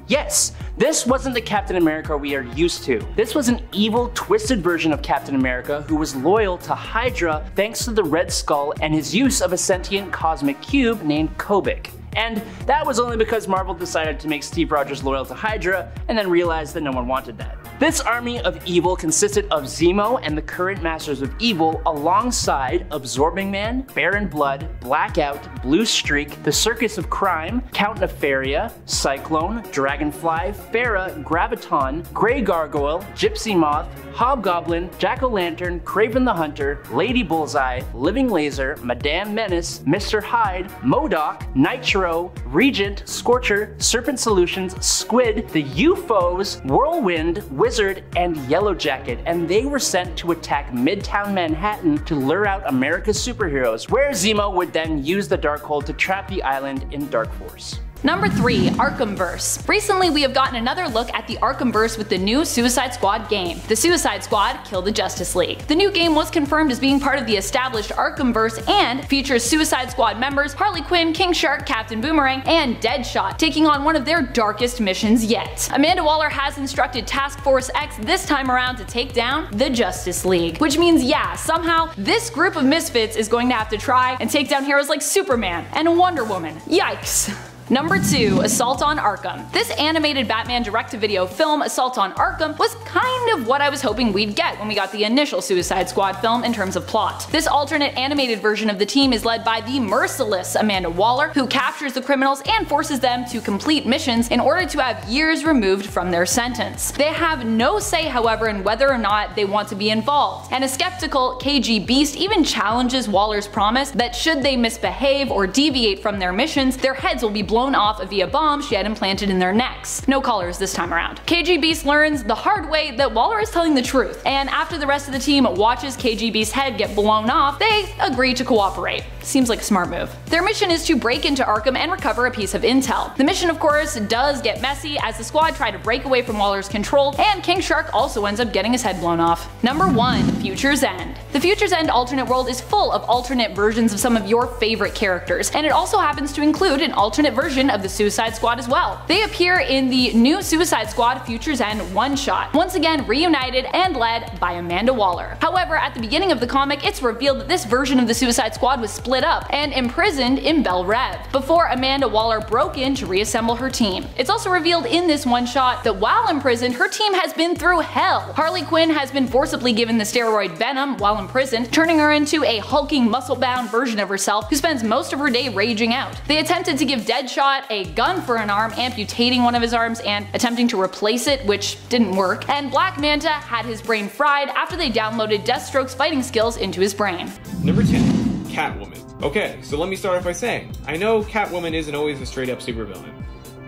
Yes, this wasn't the Captain America we are used to. This was an evil, twisted version of Captain America who was loyal to Hydra thanks to the Red Skull and his use of a sentient cosmic cube named Kobik. And that was only because Marvel decided to make Steve Rogers loyal to Hydra and then realized that no one wanted that. This Army of Evil consisted of Zemo and the current Masters of Evil alongside Absorbing Man, Baron Blood, Blackout, Blue Streak, the Circus of Crime, Count Nefaria, Cyclone, Dragonfly, Pharah, Graviton, Grey Gargoyle, Gypsy Moth, Hobgoblin, Jack-O-Lantern, Kraven the Hunter, Lady Bullseye, Living Laser, Madame Menace, Mr. Hyde, MODOK, Nitro, Regent, Scorcher, Serpent Solutions, Squid, the UFOs, Whirlwind, Wizard, and Yellowjacket, and they were sent to attack Midtown Manhattan to lure out America's superheroes, where Zemo would then use the Darkhold to trap the island in Dark Force. Number 3, Arkhamverse. Recently, we have gotten another look at the Arkhamverse with the new Suicide Squad game. The Suicide Squad Kill the Justice League. The new game was confirmed as being part of the established Arkhamverse and features Suicide Squad members Harley Quinn, King Shark, Captain Boomerang, and Deadshot, taking on one of their darkest missions yet. Amanda Waller has instructed Task Force X this time around to take down the Justice League. Which means, yeah, somehow this group of misfits is going to have to try and take down heroes like Superman and Wonder Woman. Yikes. Number 2, Assault on Arkham. This animated Batman direct-to-video film, Assault on Arkham, was kind of what I was hoping we'd get when we got the initial Suicide Squad film in terms of plot. This alternate animated version of the team is led by the merciless Amanda Waller, who captures the criminals and forces them to complete missions in order to have years removed from their sentence. They have no say, however, in whether or not they want to be involved, and a skeptical KG Beast even challenges Waller's promise that should they misbehave or deviate from their missions, their heads will be blown off via bombs she had implanted in their necks. No collars this time around. KG Beast learns the hard way that Waller is telling the truth, and after the rest of the team watches KG Beast's head get blown off, they agree to cooperate. Seems like a smart move. Their mission is to break into Arkham and recover a piece of intel. The mission, of course, does get messy as the squad try to break away from Waller's control, and King Shark also ends up getting his head blown off. Number 1, Future's End. The Future's End alternate world is full of alternate versions of some of your favorite characters, and it also happens to include an alternate version version of the Suicide Squad as well. They appear in the new Suicide Squad Future's End one-shot, once again reunited and led by Amanda Waller. However, at the beginning of the comic, it's revealed that this version of the Suicide Squad was split up and imprisoned in Belle Reve, before Amanda Waller broke in to reassemble her team. It's also revealed in this one-shot that while imprisoned, her team has been through hell. Harley Quinn has been forcibly given the steroid Venom while imprisoned, turning her into a hulking, muscle-bound version of herself who spends most of her day raging out. They attempted to give Deadshot a gun for an arm, amputating one of his arms and attempting to replace it, which didn't work, and Black Manta had his brain fried after they downloaded Deathstroke's fighting skills into his brain. Number 10. Catwoman. Okay, so let me start off by saying, I know Catwoman isn't always a straight-up supervillain.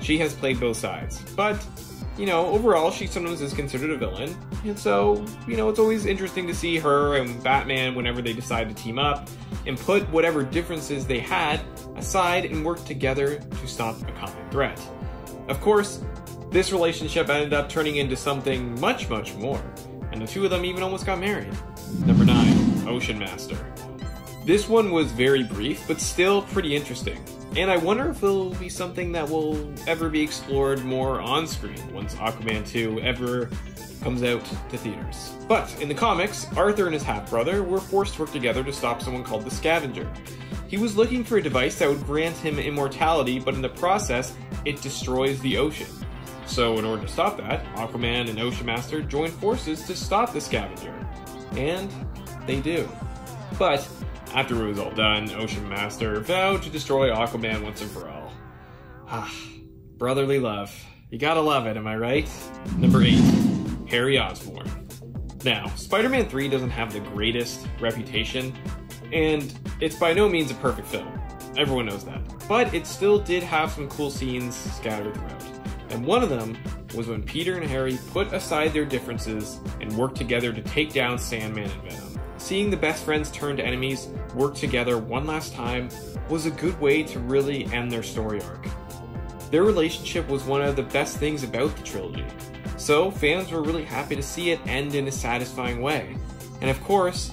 She has played both sides, but, you know, overall she sometimes is considered a villain, and so, you know, it's always interesting to see her and Batman whenever they decide to team up and put whatever differences they had aside and work together to stop a common threat. Of course, this relationship ended up turning into something much, much more, and the two of them even almost got married. Number 9. Ocean Master. This one was very brief, but still pretty interesting, and I wonder if it'll be something that will ever be explored more on screen once Aquaman 2 ever comes out to theaters. But in the comics, Arthur and his half-brother were forced to work together to stop someone called the Scavenger. He was looking for a device that would grant him immortality, but in the process, it destroys the ocean. So in order to stop that, Aquaman and Ocean Master join forces to stop the Scavenger. And they do. But after it was all done, Ocean Master vowed to destroy Aquaman once and for all. Ah, brotherly love. You gotta love it, am I right? Number 8. Harry Osborn. Now, Spider-Man 3 doesn't have the greatest reputation, and it's by no means a perfect film. Everyone knows that. But it still did have some cool scenes scattered throughout. And one of them was when Peter and Harry put aside their differences and worked together to take down Sandman and Venom. Seeing the best friends turned enemies work together one last time was a good way to really end their story arc. Their relationship was one of the best things about the trilogy, so fans were really happy to see it end in a satisfying way. And of course,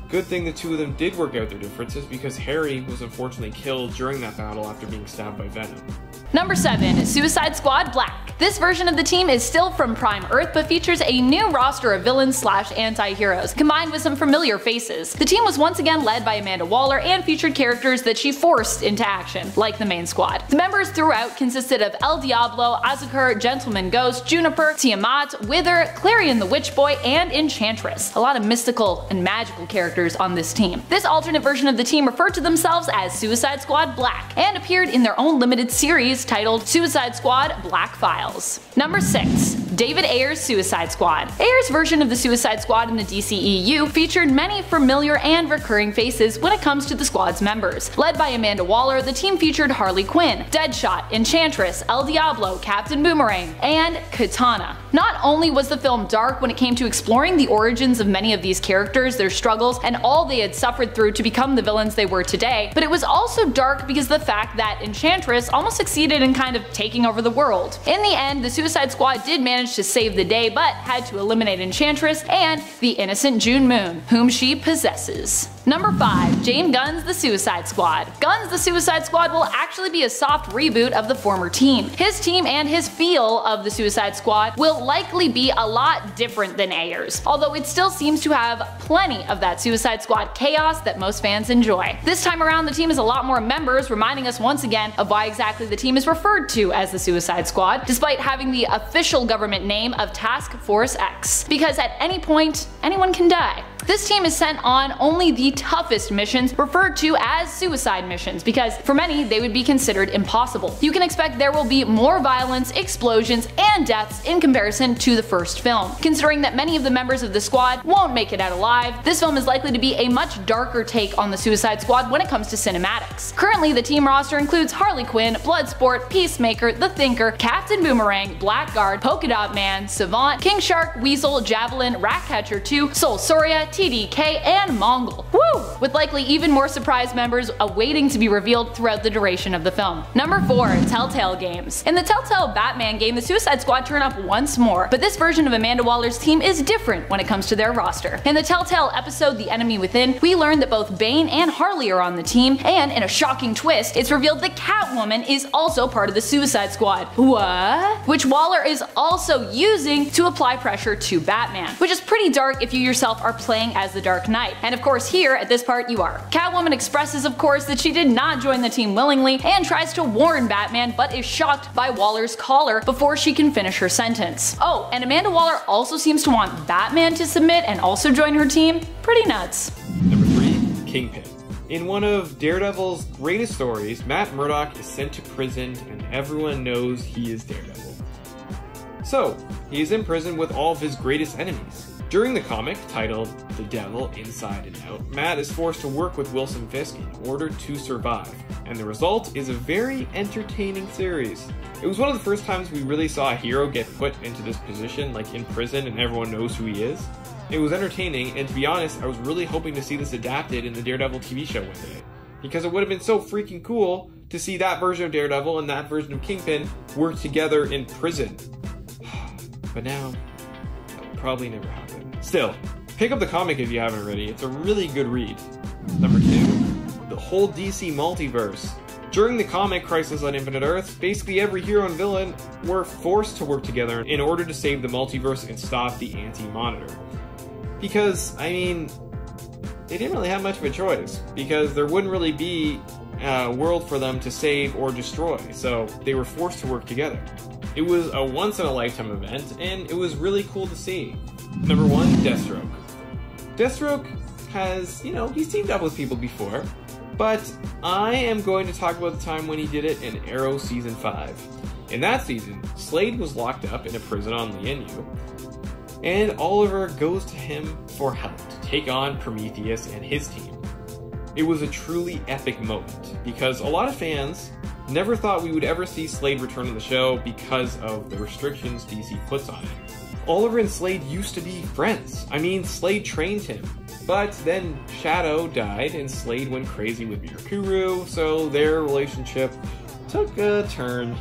good thing the two of them did work out their differences because Harry was unfortunately killed during that battle after being stabbed by Venom. Number 7. Suicide Squad Black. This version of the team is still from Prime Earth, but features a new roster of villains slash anti-heroes, combined with some familiar faces. The team was once again led by Amanda Waller and featured characters that she forced into action, like the main squad. The members throughout consisted of El Diablo, Azucar, Gentleman Ghost, Juniper, Tiamat, Wither, Clarion the Witch Boy, and Enchantress. A lot of mystical and magical characters on this team. This alternate version of the team referred to themselves as Suicide Squad Black, and appeared in their own limited series titled Suicide Squad Black Files. Number 6. David Ayer's Suicide Squad. Ayer's version of the Suicide Squad in the DCEU featured many familiar and recurring faces when it comes to the squad's members. Led by Amanda Waller, the team featured Harley Quinn, Deadshot, Enchantress, El Diablo, Captain Boomerang, and Katana. Not only was the film dark when it came to exploring the origins of many of these characters, their struggles, and all they had suffered through to become the villains they were today, but it was also dark because of the fact that Enchantress almost succeeded in kind of taking over the world. In the end, the Suicide Squad did manage to save the day, but had to eliminate Enchantress and the innocent June Moon, whom she possesses. Number 5. James Gunn's The Suicide Squad. Gunn's The Suicide Squad will actually be a soft reboot of the former team. His team and his feel of the Suicide Squad will likely be a lot different than Ayer's, although it still seems to have plenty of that Suicide Squad chaos that most fans enjoy. This time around, the team has a lot more members, reminding us once again of why exactly the team is referred to as the Suicide Squad, despite having the official government name of Task Force X. Because at any point, anyone can die. This team is sent on only the toughest missions, referred to as suicide missions, because for many they would be considered impossible. You can expect there will be more violence, explosions, and deaths in comparison to the first film. Considering that many of the members of the squad won't make it out alive, this film is likely to be a much darker take on the Suicide Squad when it comes to cinematics. Currently, the team roster includes Harley Quinn, Bloodsport, Peacemaker, The Thinker, Captain Boomerang, Blackguard, Polka Dot Man, Savant, King Shark, Weasel, Javelin, Ratcatcher 2, Soul Soria, TDK, and Mongol. Woo! With likely even more surprise members awaiting to be revealed throughout the duration of the film. Number 4. Telltale Games. In the Telltale Batman game, the Suicide Squad turn up once more, but this version of Amanda Waller's team is different when it comes to their roster. In the Telltale episode The Enemy Within, we learn that both Bane and Harley are on the team, and in a shocking twist, it's revealed that Catwoman is also part of the Suicide Squad. What? Which Waller is also using to apply pressure to Batman, which is pretty dark if you yourself are playing as the Dark Knight. And of course here, at this part, you are. Catwoman expresses, of course, that she did not join the team willingly and tries to warn Batman, but is shocked by Waller's collar before she can finish her sentence. Oh, and Amanda Waller also seems to want Batman to submit and also join her team. Pretty nuts. Number 3. Kingpin. In one of Daredevil's greatest stories, Matt Murdock is sent to prison and everyone knows he is Daredevil. So, he is in prison with all of his greatest enemies. During the comic, titled The Devil Inside and Out, Matt is forced to work with Wilson Fisk in order to survive, and the result is a very entertaining series. It was one of the first times we really saw a hero get put into this position, like in prison and everyone knows who he is. It was entertaining, and to be honest, I was really hoping to see this adapted in the Daredevil TV show one day, because it would have been so freaking cool to see that version of Daredevil and that version of Kingpin work together in prison. But now, that will probably never happen. Still, pick up the comic if you haven't already, it's a really good read. Number 2. The whole DC multiverse. During the comic Crisis on Infinite Earths, basically every hero and villain were forced to work together in order to save the multiverse and stop the Anti-Monitor. Because, I mean, they didn't really have much of a choice, because there wouldn't really be a world for them to save or destroy, so they were forced to work together. It was a once-in-a-lifetime event, and it was really cool to see. Number 1, Deathstroke. Deathstroke has, he's teamed up with people before, but I am going to talk about the time when he did it in Arrow Season 5. In that season, Slade was locked up in a prison on Lian-Yu, and Oliver goes to him for help to take on Prometheus and his team. It was a truly epic moment, because a lot of fans never thought we would ever see Slade return to the show because of the restrictions DC puts on it. Oliver and Slade used to be friends. I mean, Slade trained him. But then Shadow died and Slade went crazy with Mirakuru, so their relationship took a turn.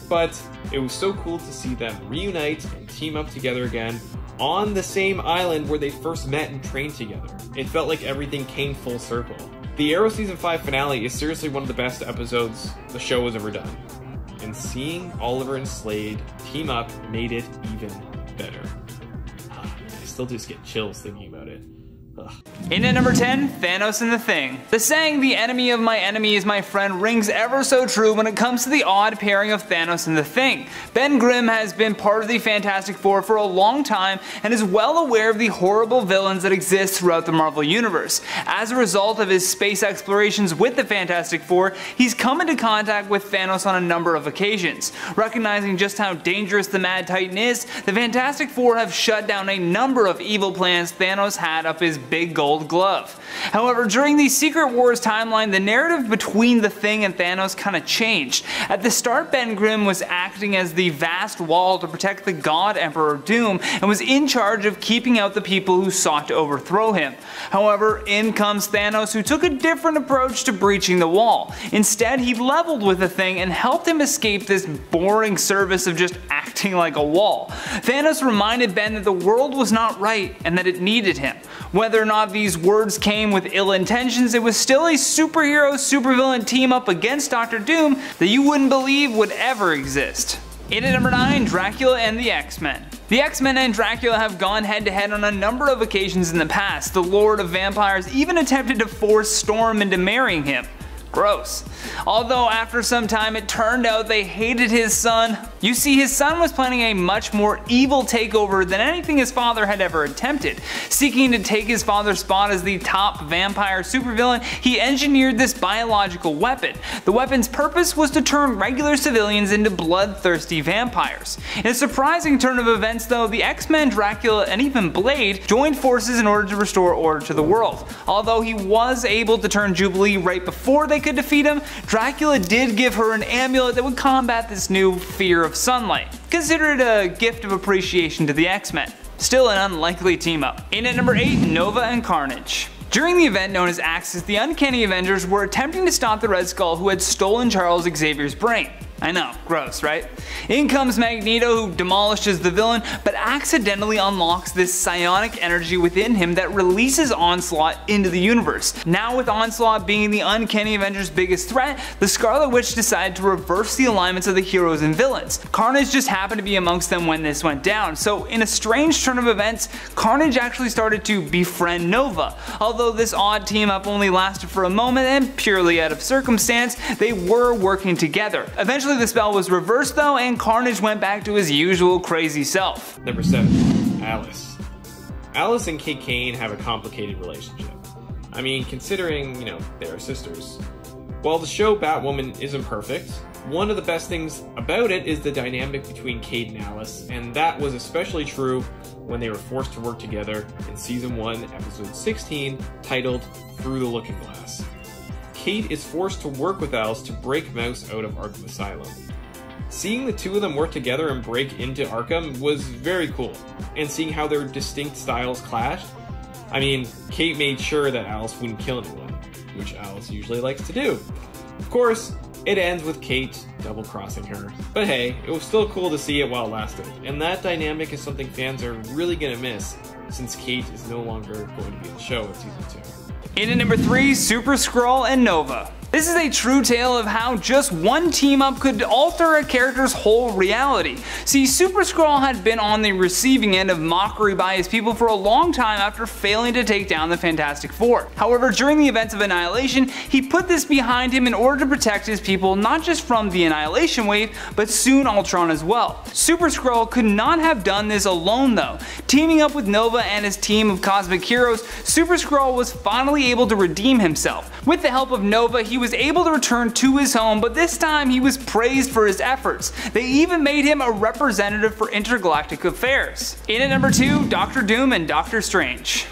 But it was so cool to see them reunite and team up together again on the same island where they first met and trained together. It felt like everything came full circle. The Arrow Season 5 finale is seriously one of the best episodes the show has ever done. And seeing Oliver and Slade team up made it even better. I still just get chills thinking about it. In at number 10, Thanos and the Thing. The saying, "the enemy of my enemy is my friend," rings ever so true when it comes to the odd pairing of Thanos and the Thing. Ben Grimm has been part of the Fantastic Four for a long time and is well aware of the horrible villains that exist throughout the Marvel Universe. As a result of his space explorations with the Fantastic Four, he's come into contact with Thanos on a number of occasions. Recognizing just how dangerous the Mad Titan is, the Fantastic Four have shut down a number of evil plans Thanos had up his big gold glove. However, during the Secret Wars timeline, the narrative between the Thing and Thanos kinda changed. At the start, Ben Grimm was acting as the vast wall to protect the God Emperor Doom and was in charge of keeping out the people who sought to overthrow him. However, in comes Thanos, who took a different approach to breaching the wall. Instead, he leveled with the Thing and helped him escape this boring service of just acting like a wall. Thanos reminded Ben that the world was not right and that it needed him. Whether or not these words came with ill intentions, it was still a superhero supervillain team up against Dr. Doom that you wouldn't believe would ever exist. In at number 9, Dracula and the X-Men. The X-Men and Dracula have gone head to head on a number of occasions in the past. The Lord of Vampires even attempted to force Storm into marrying him. Gross. Although after some time it turned out they hated his son. You see, his son was planning a much more evil takeover than anything his father had ever attempted. Seeking to take his father's spot as the top vampire supervillain, he engineered this biological weapon. The weapon's purpose was to turn regular civilians into bloodthirsty vampires. In a surprising turn of events though, the X-Men, Dracula, and even Blade joined forces in order to restore order to the world. Although he was able to turn Jubilee right before they could defeat him, Dracula did give her an amulet that would combat this new fear of sunlight. Consider it a gift of appreciation to the X-Men. Still an unlikely team up. In at number 8, Nova and Carnage. During the event known as Axis, the Uncanny Avengers were attempting to stop the Red Skull who had stolen Charles Xavier's brain. I know, gross, right? In comes Magneto, who demolishes the villain, but accidentally unlocks this psionic energy within him that releases Onslaught into the universe. Now with Onslaught being the Uncanny Avengers' biggest threat, the Scarlet Witch decided to reverse the alignments of the heroes and villains. Carnage just happened to be amongst them when this went down, so in a strange turn of events, Carnage actually started to befriend Nova. Although this odd team up only lasted for a moment and purely out of circumstance, they were working together. Eventually the spell was reversed though, and Carnage went back to his usual crazy self. Number 7. Alice. Alice and Kate Kane have a complicated relationship. I mean, considering, they're sisters. While the show Batwoman isn't perfect, one of the best things about it is the dynamic between Kate and Alice, and that was especially true when they were forced to work together in Season 1, Episode 16, titled Through the Looking Glass. Kate is forced to work with Alice to break Mouse out of Arkham Asylum. Seeing the two of them work together and break into Arkham was very cool, and seeing how their distinct styles clashed, I mean, Kate made sure that Alice wouldn't kill anyone, which Alice usually likes to do. Of course, it ends with Kate double-crossing her, but hey, it was still cool to see it while it lasted, and that dynamic is something fans are really gonna miss since Kate is no longer going to be in the show in Season 2. In at number 3, Super Skrull and Nova. This is a true tale of how just one team up could alter a character's whole reality. See, Super Skrull had been on the receiving end of mockery by his people for a long time after failing to take down the Fantastic Four. However, during the events of Annihilation, he put this behind him in order to protect his people not just from the Annihilation Wave, but soon Ultron as well. Super Skrull could not have done this alone though. Teaming up with Nova and his team of cosmic heroes, Super Skrull was finally able to redeem himself. With the help of Nova, he was able to return to his home, but this time he was praised for his efforts. They even made him a representative for intergalactic affairs. In at number 2, Doctor Doom and Doctor Strange.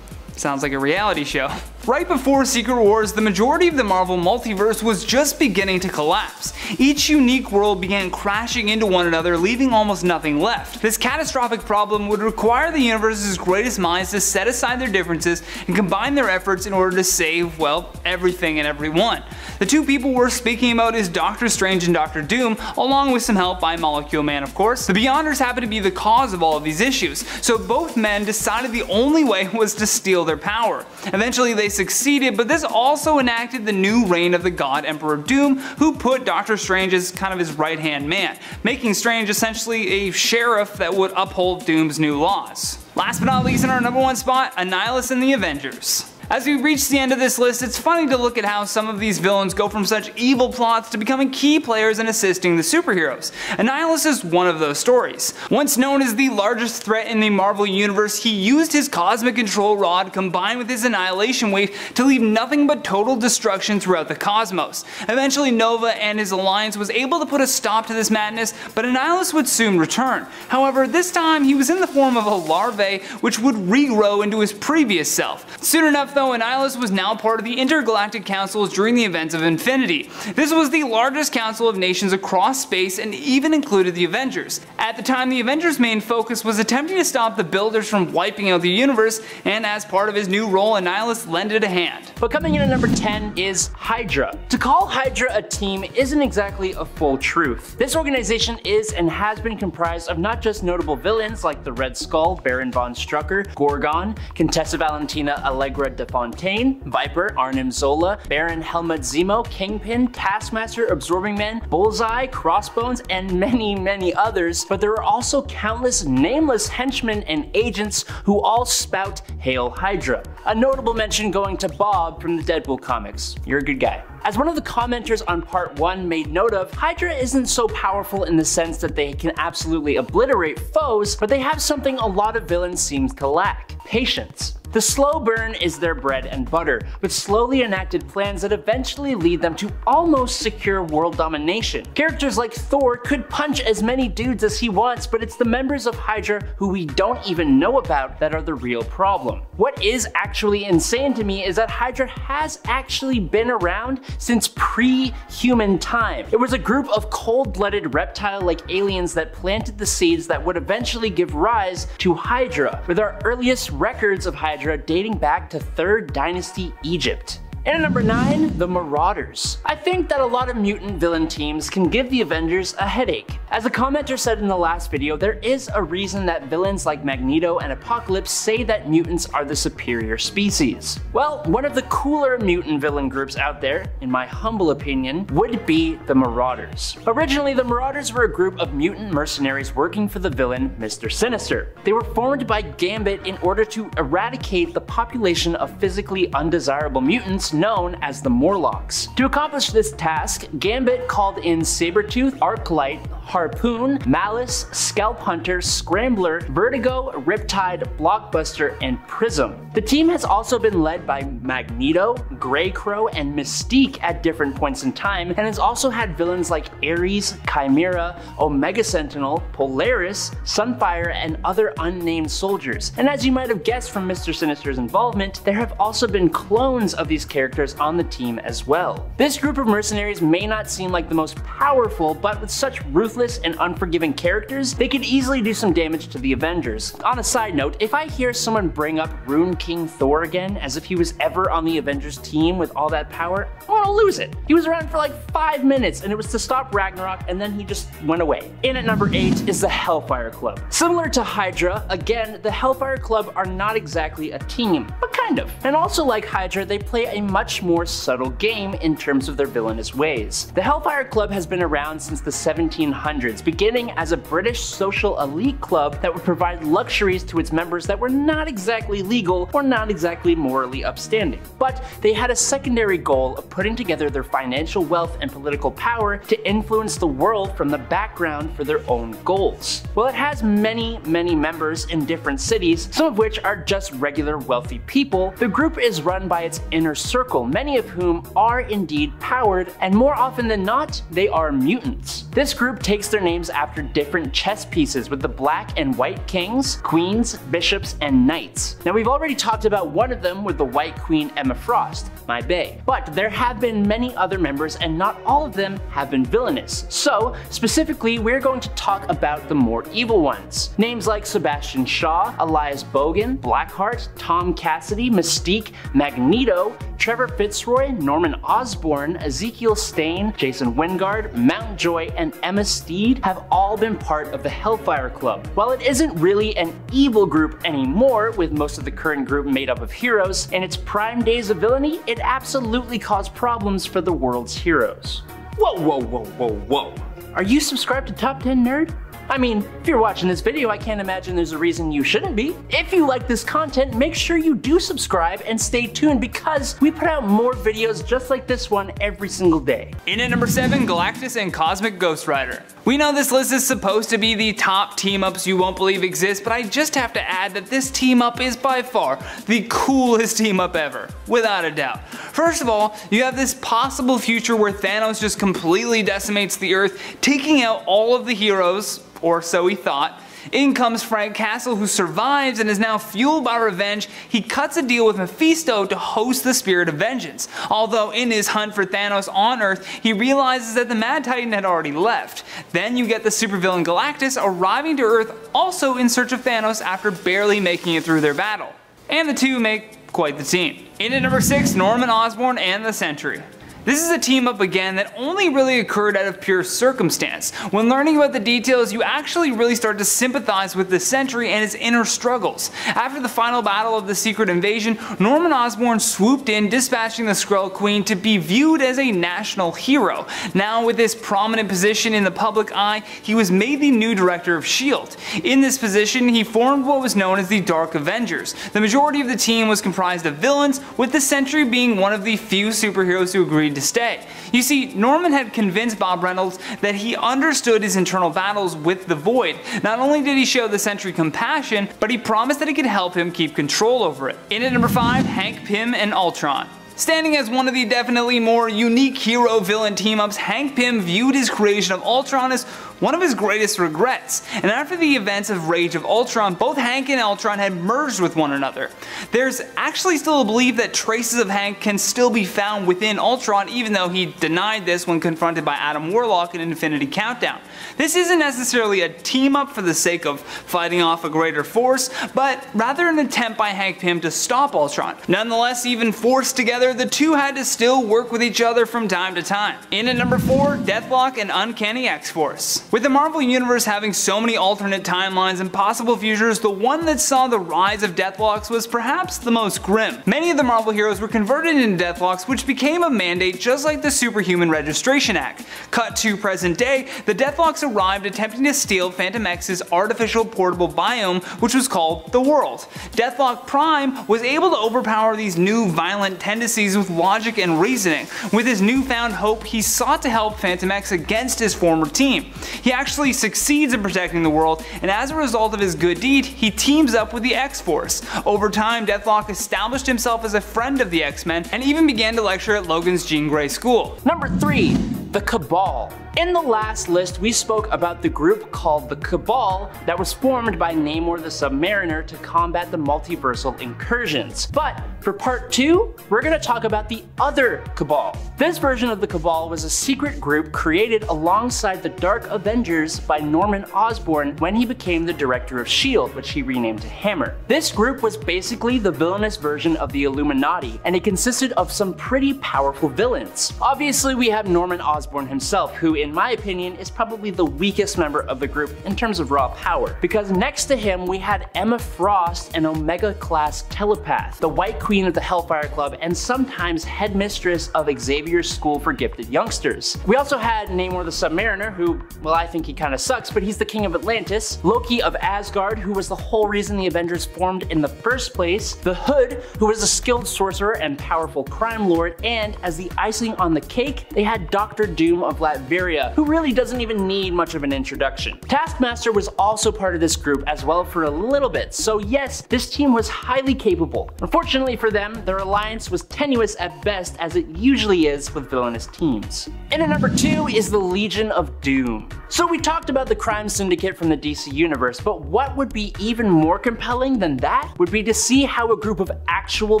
Sounds like a reality show. Right before Secret Wars, the majority of the Marvel multiverse was just beginning to collapse. Each unique world began crashing into one another, leaving almost nothing left. This catastrophic problem would require the universe's greatest minds to set aside their differences and combine their efforts in order to save, well, everything and everyone. The two people we're speaking about is Doctor Strange and Doctor Doom, along with some help by Molecule Man of course. The Beyonders happen to be the cause of all of these issues, so both men decided the only way was to steal their power. Eventually they succeeded, but this also enacted the new reign of the God Emperor Doom, who put Doctor Strange as kind of his right-hand man, making Strange essentially a sheriff that would uphold Doom's new laws. Last but not least, in our number 1 spot, Annihilus and the Avengers. As we reach the end of this list, it's funny to look at how some of these villains go from such evil plots to becoming key players in assisting the superheroes. Annihilus is one of those stories. Once known as the largest threat in the Marvel Universe, he used his cosmic control rod combined with his annihilation wave to leave nothing but total destruction throughout the cosmos. Eventually Nova and his alliance was able to put a stop to this madness, but Annihilus would soon return. However, this time he was in the form of a larvae which would regrow into his previous self. Soon enough though, Annihilus was now part of the Intergalactic Councils during the events of Infinity. This was the largest council of nations across space and even included the Avengers. At the time, the Avengers' main focus was attempting to stop the Builders from wiping out the universe, and as part of his new role, Annihilus lended a hand. But coming in at number 10 is Hydra. To call Hydra a team isn't exactly a full truth. This organization is and has been comprised of not just notable villains like the Red Skull, Baron von Strucker, Gorgon, Contessa Valentina Allegra de Fontaine, Viper, Arnim Zola, Baron Helmut Zemo, Kingpin, Taskmaster, Absorbing Man, Bullseye, Crossbones, and many others, but there are also countless nameless henchmen and agents who all spout Hail Hydra. A notable mention going to Bob from the Deadpool comics. You're a good guy. As one of the commenters on part 1 made note of, Hydra isn't so powerful in the sense that they can absolutely obliterate foes, but they have something a lot of villains seem to lack: patience. The The slow burn is their bread and butter, with slowly enacted plans that eventually lead them to almost secure world domination. Characters like Thor could punch as many dudes as he wants, but it's the members of Hydra who we don't even know about that are the real problem. What is actually insane to me is that Hydra has actually been around since pre-human time. It was a group of cold-blooded reptile-like aliens that planted the seeds that would eventually give rise to Hydra, with our earliest records of Hydra dating back to 3rd Dynasty Egypt. And at number 9, the Marauders. I think that a lot of mutant villain teams can give the Avengers a headache. As a commenter said in the last video, there is a reason that villains like Magneto and Apocalypse say that mutants are the superior species. Well, one of the cooler mutant villain groups out there, in my humble opinion, would be the Marauders. Originally, the Marauders were a group of mutant mercenaries working for the villain Mr. Sinister. They were formed by Gambit in order to eradicate the population of physically undesirable mutants known as the Morlocks. To accomplish this task, Gambit called in Sabretooth, Arclight, Harpoon, Malice, Scalp Hunter, Scrambler, Vertigo, Riptide, Blockbuster, and Prism. The team has also been led by Magneto, Grey Crow, and Mystique at different points in time, and has also had villains like Ares, Chimera, Omega Sentinel, Polaris, Sunfire, and other unnamed soldiers. And as you might have guessed from Mr. Sinister's involvement, there have also been clones of these characters on the team as well. This group of mercenaries may not seem like the most powerful, but with such ruthless and unforgiving characters, they could easily do some damage to the Avengers. On a side note, if I hear someone bring up Rune King Thor again as if he was ever on the Avengers team with all that power, I want to lose it. He was around for like 5 minutes and it was to stop Ragnarok and then he just went away. In at number 8 is the Hellfire Club. Similar to Hydra, again, the Hellfire Club are not exactly a team, but kind of. And also like Hydra, they play a much more subtle game in terms of their villainous ways. The Hellfire Club has been around since the 1700s, beginning as a British social elite club that would provide luxuries to its members that were not exactly legal or not exactly morally upstanding. But they had a secondary goal of putting together their financial wealth and political power to influence the world from the background for their own goals. While it has many members in different cities, some of which are just regular wealthy people, the group is run by its inner circle, many of whom are indeed powered, and more often than not, they are mutants. This group takes their names after different chess pieces with the black and white kings, queens, bishops, and knights. Now we've already talked about one of them with the white queen Emma Frost, my bae, but there have been many other members and not all of them have been villainous. So specifically, we're going to talk about the more evil ones. Names like Sebastian Shaw, Elias Bogan, Blackheart, Tom Cassidy, Mystique, Magneto, Trevor Fitzroy, Norman Osborn, Ezekiel Stane, Jason Wingard, Mountjoy, and Emma Steed have all been part of the Hellfire Club. While it isn't really an evil group anymore, with most of the current group made up of heroes, in its prime days of villainy, it absolutely caused problems for the world's heroes. Whoa. Are you subscribed to Top 10 Nerd? I mean, if you're watching this video, I can't imagine there's a reason you shouldn't be. If you like this content, make sure you do subscribe and stay tuned because we put out more videos just like this one every single day. In at number 7, Galactus and Cosmic Ghost Rider. We know this list is supposed to be the top team-ups you won't believe exist, but I just have to add that this team-up is by far the coolest team-up ever, without a doubt. First of all, you have this possible future where Thanos just completely decimates the Earth, taking out all of the heroes, or so he thought. In comes Frank Castle, who survives and is now fueled by revenge. He cuts a deal with Mephisto to host the Spirit of Vengeance, although in his hunt for Thanos on Earth, he realizes that the Mad Titan had already left. Then you get the supervillain Galactus arriving to Earth, also in search of Thanos after barely making it through their battle. And the two make quite the team. In at number 6, Norman Osborn and the Sentry. This is a team up again that only really occurred out of pure circumstance. When learning about the details, you actually really start to sympathize with the Sentry and his inner struggles. After the final battle of the Secret Invasion, Norman Osborn swooped in, dispatching the Skrull Queen to be viewed as a national hero. Now with this prominent position in the public eye, he was made the new director of S.H.I.E.L.D. In this position, he formed what was known as the Dark Avengers. The majority of the team was comprised of villains, with the Sentry being one of the few superheroes who agreed to stay. You see, Norman had convinced Bob Reynolds that he understood his internal battles with the Void. Not only did he show the Sentry compassion, but he promised that he could help him keep control over it. In at number 5, Hank Pym and Ultron. Standing as one of the definitely more unique hero-villain team-ups, Hank Pym viewed his creation of Ultron as one of his greatest regrets, and after the events of Rage of Ultron, both Hank and Ultron had merged with one another. There's actually still a belief that traces of Hank can still be found within Ultron, even though he denied this when confronted by Adam Warlock in Infinity Countdown. This isn't necessarily a team-up for the sake of fighting off a greater force, but rather an attempt by Hank Pym to stop Ultron. Nonetheless, even forced together, the two had to still work with each other from time to time. In at number 4, Deathlock and Uncanny X-Force. With the Marvel Universe having so many alternate timelines and possible futures, the one that saw the rise of Deathlocks was perhaps the most grim. Many of the Marvel heroes were converted into Deathlocks, which became a mandate just like the Superhuman Registration Act. Cut to present day, the Deathlocks arrived attempting to steal Phantom X's artificial portable biome, which was called the World. Deathlock Prime was able to overpower these new violent tendencies with logic and reasoning. With his newfound hope, he sought to help Phantom X against his former team. He actually succeeds in protecting the world, and as a result of his good deed, he teams up with the X-Force. Over time, Deathlock established himself as a friend of the X-Men, and even began to lecture at Logan's Jean Grey School. Number 3, the Cabal. In the last list, we spoke about the group called the Cabal that was formed by Namor the Submariner to combat the multiversal incursions. But for part 2, we're going to talk about the other Cabal. This version of the Cabal was a secret group created alongside the Dark Avengers by Norman Osborn when he became the director of S.H.I.E.L.D., which he renamed to Hammer. This group was basically the villainous version of the Illuminati, and it consisted of some pretty powerful villains. Obviously, we have Norman Osborn himself, who in my opinion is probably the weakest member of the group in terms of raw power, because next to him we had Emma Frost, an Omega class telepath, the White Queen of the Hellfire Club, and sometimes headmistress of Xavier's School for Gifted Youngsters. We also had Namor the Submariner, who, well, I think he kind of sucks, but he's the king of Atlantis, Loki of Asgard, who was the whole reason the Avengers formed in the first place, the Hood, who was a skilled sorcerer and powerful crime lord, and as the icing on the cake, they had Doctor Doom of Latveria, who really doesn't even need much of an introduction. Taskmaster was also part of this group as well for a little bit, so yes, this team was highly capable. Unfortunately for them, their alliance was tenuous at best, as it usually is with villainous teams. And at number 2 is the Legion of Doom. So we talked about the crime syndicate from the DC universe, but what would be even more compelling than that would be to see how a group of actual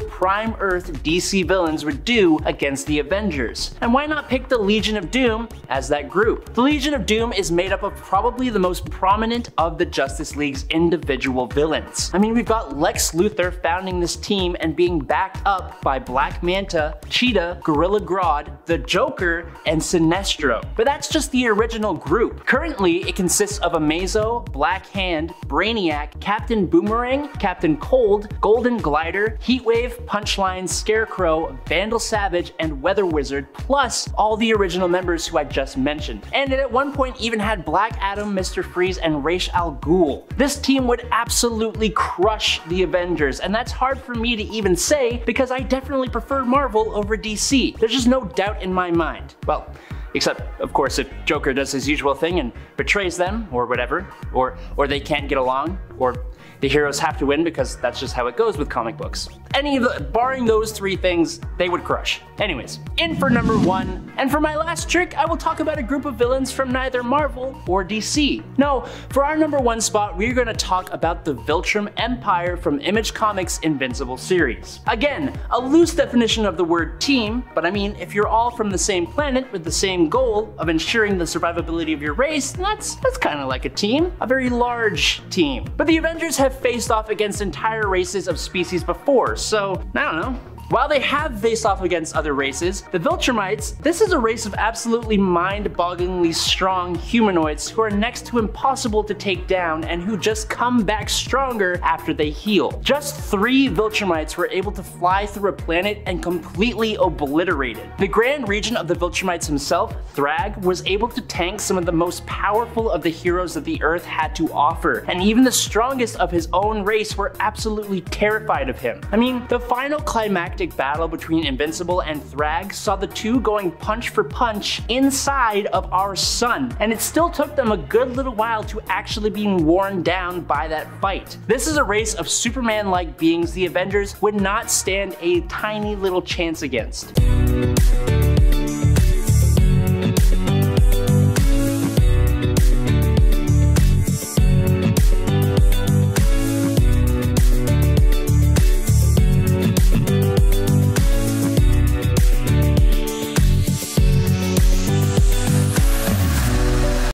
Prime Earth DC villains would do against the Avengers. And why not pick the Legion of Doom as that group? The Legion of Doom is made up of probably the most prominent of the Justice League's individual villains. I mean, we've got Lex Luthor founding this team and being backed up by Black Manta, Cheetah, Gorilla Grodd, the Joker, and Sinestro. But that's just the original group. Currently, it consists of Amazo, Black Hand, Brainiac, Captain Boomerang, Captain Cold, Golden Glider, Heatwave, Punchline, Scarecrow, Vandal Savage, and Weather Wizard, plus all the original members who I just mentioned. And it at one point even had Black Adam, Mr. Freeze, and Ra's al Ghul. This team would absolutely crush the Avengers, and that's hard for me to even say because I definitely prefer Marvel over DC. There's just no doubt in my mind. Well, except, of course, if Joker does his usual thing and betrays them, or whatever, or they can't get along, or the heroes have to win because that's just how it goes with comic books. Barring those 3 things, they would crush. Anyways, in for number 1, and for my last trick, I will talk about a group of villains from neither Marvel or DC. No, for our number 1 spot, we're gonna talk about the Viltrum Empire from Image Comics' Invincible series. Again, a loose definition of the word team, but I mean, if you're all from the same planet with the same goal of ensuring the survivability of your race, that's kind of like a team, a very large team. But the Avengers have faced off against entire races of species before, so I don't know. While they have faced off against other races, the Viltrumites, this is a race of absolutely mind-bogglingly strong humanoids who are next to impossible to take down and who just come back stronger after they heal. Just 3 Viltrumites were able to fly through a planet and completely obliterate it. The Grand Regent of the Viltrumites himself, Thrag, was able to tank some of the most powerful of the heroes that the Earth had to offer, and even the strongest of his own race were absolutely terrified of him. I mean, the final climactic climactic battle between Invincible and Thrag saw the two going punch for punch inside of our sun, and it still took them a good little while to actually being worn down by that fight. This is a race of Superman-like beings the Avengers would not stand a tiny little chance against.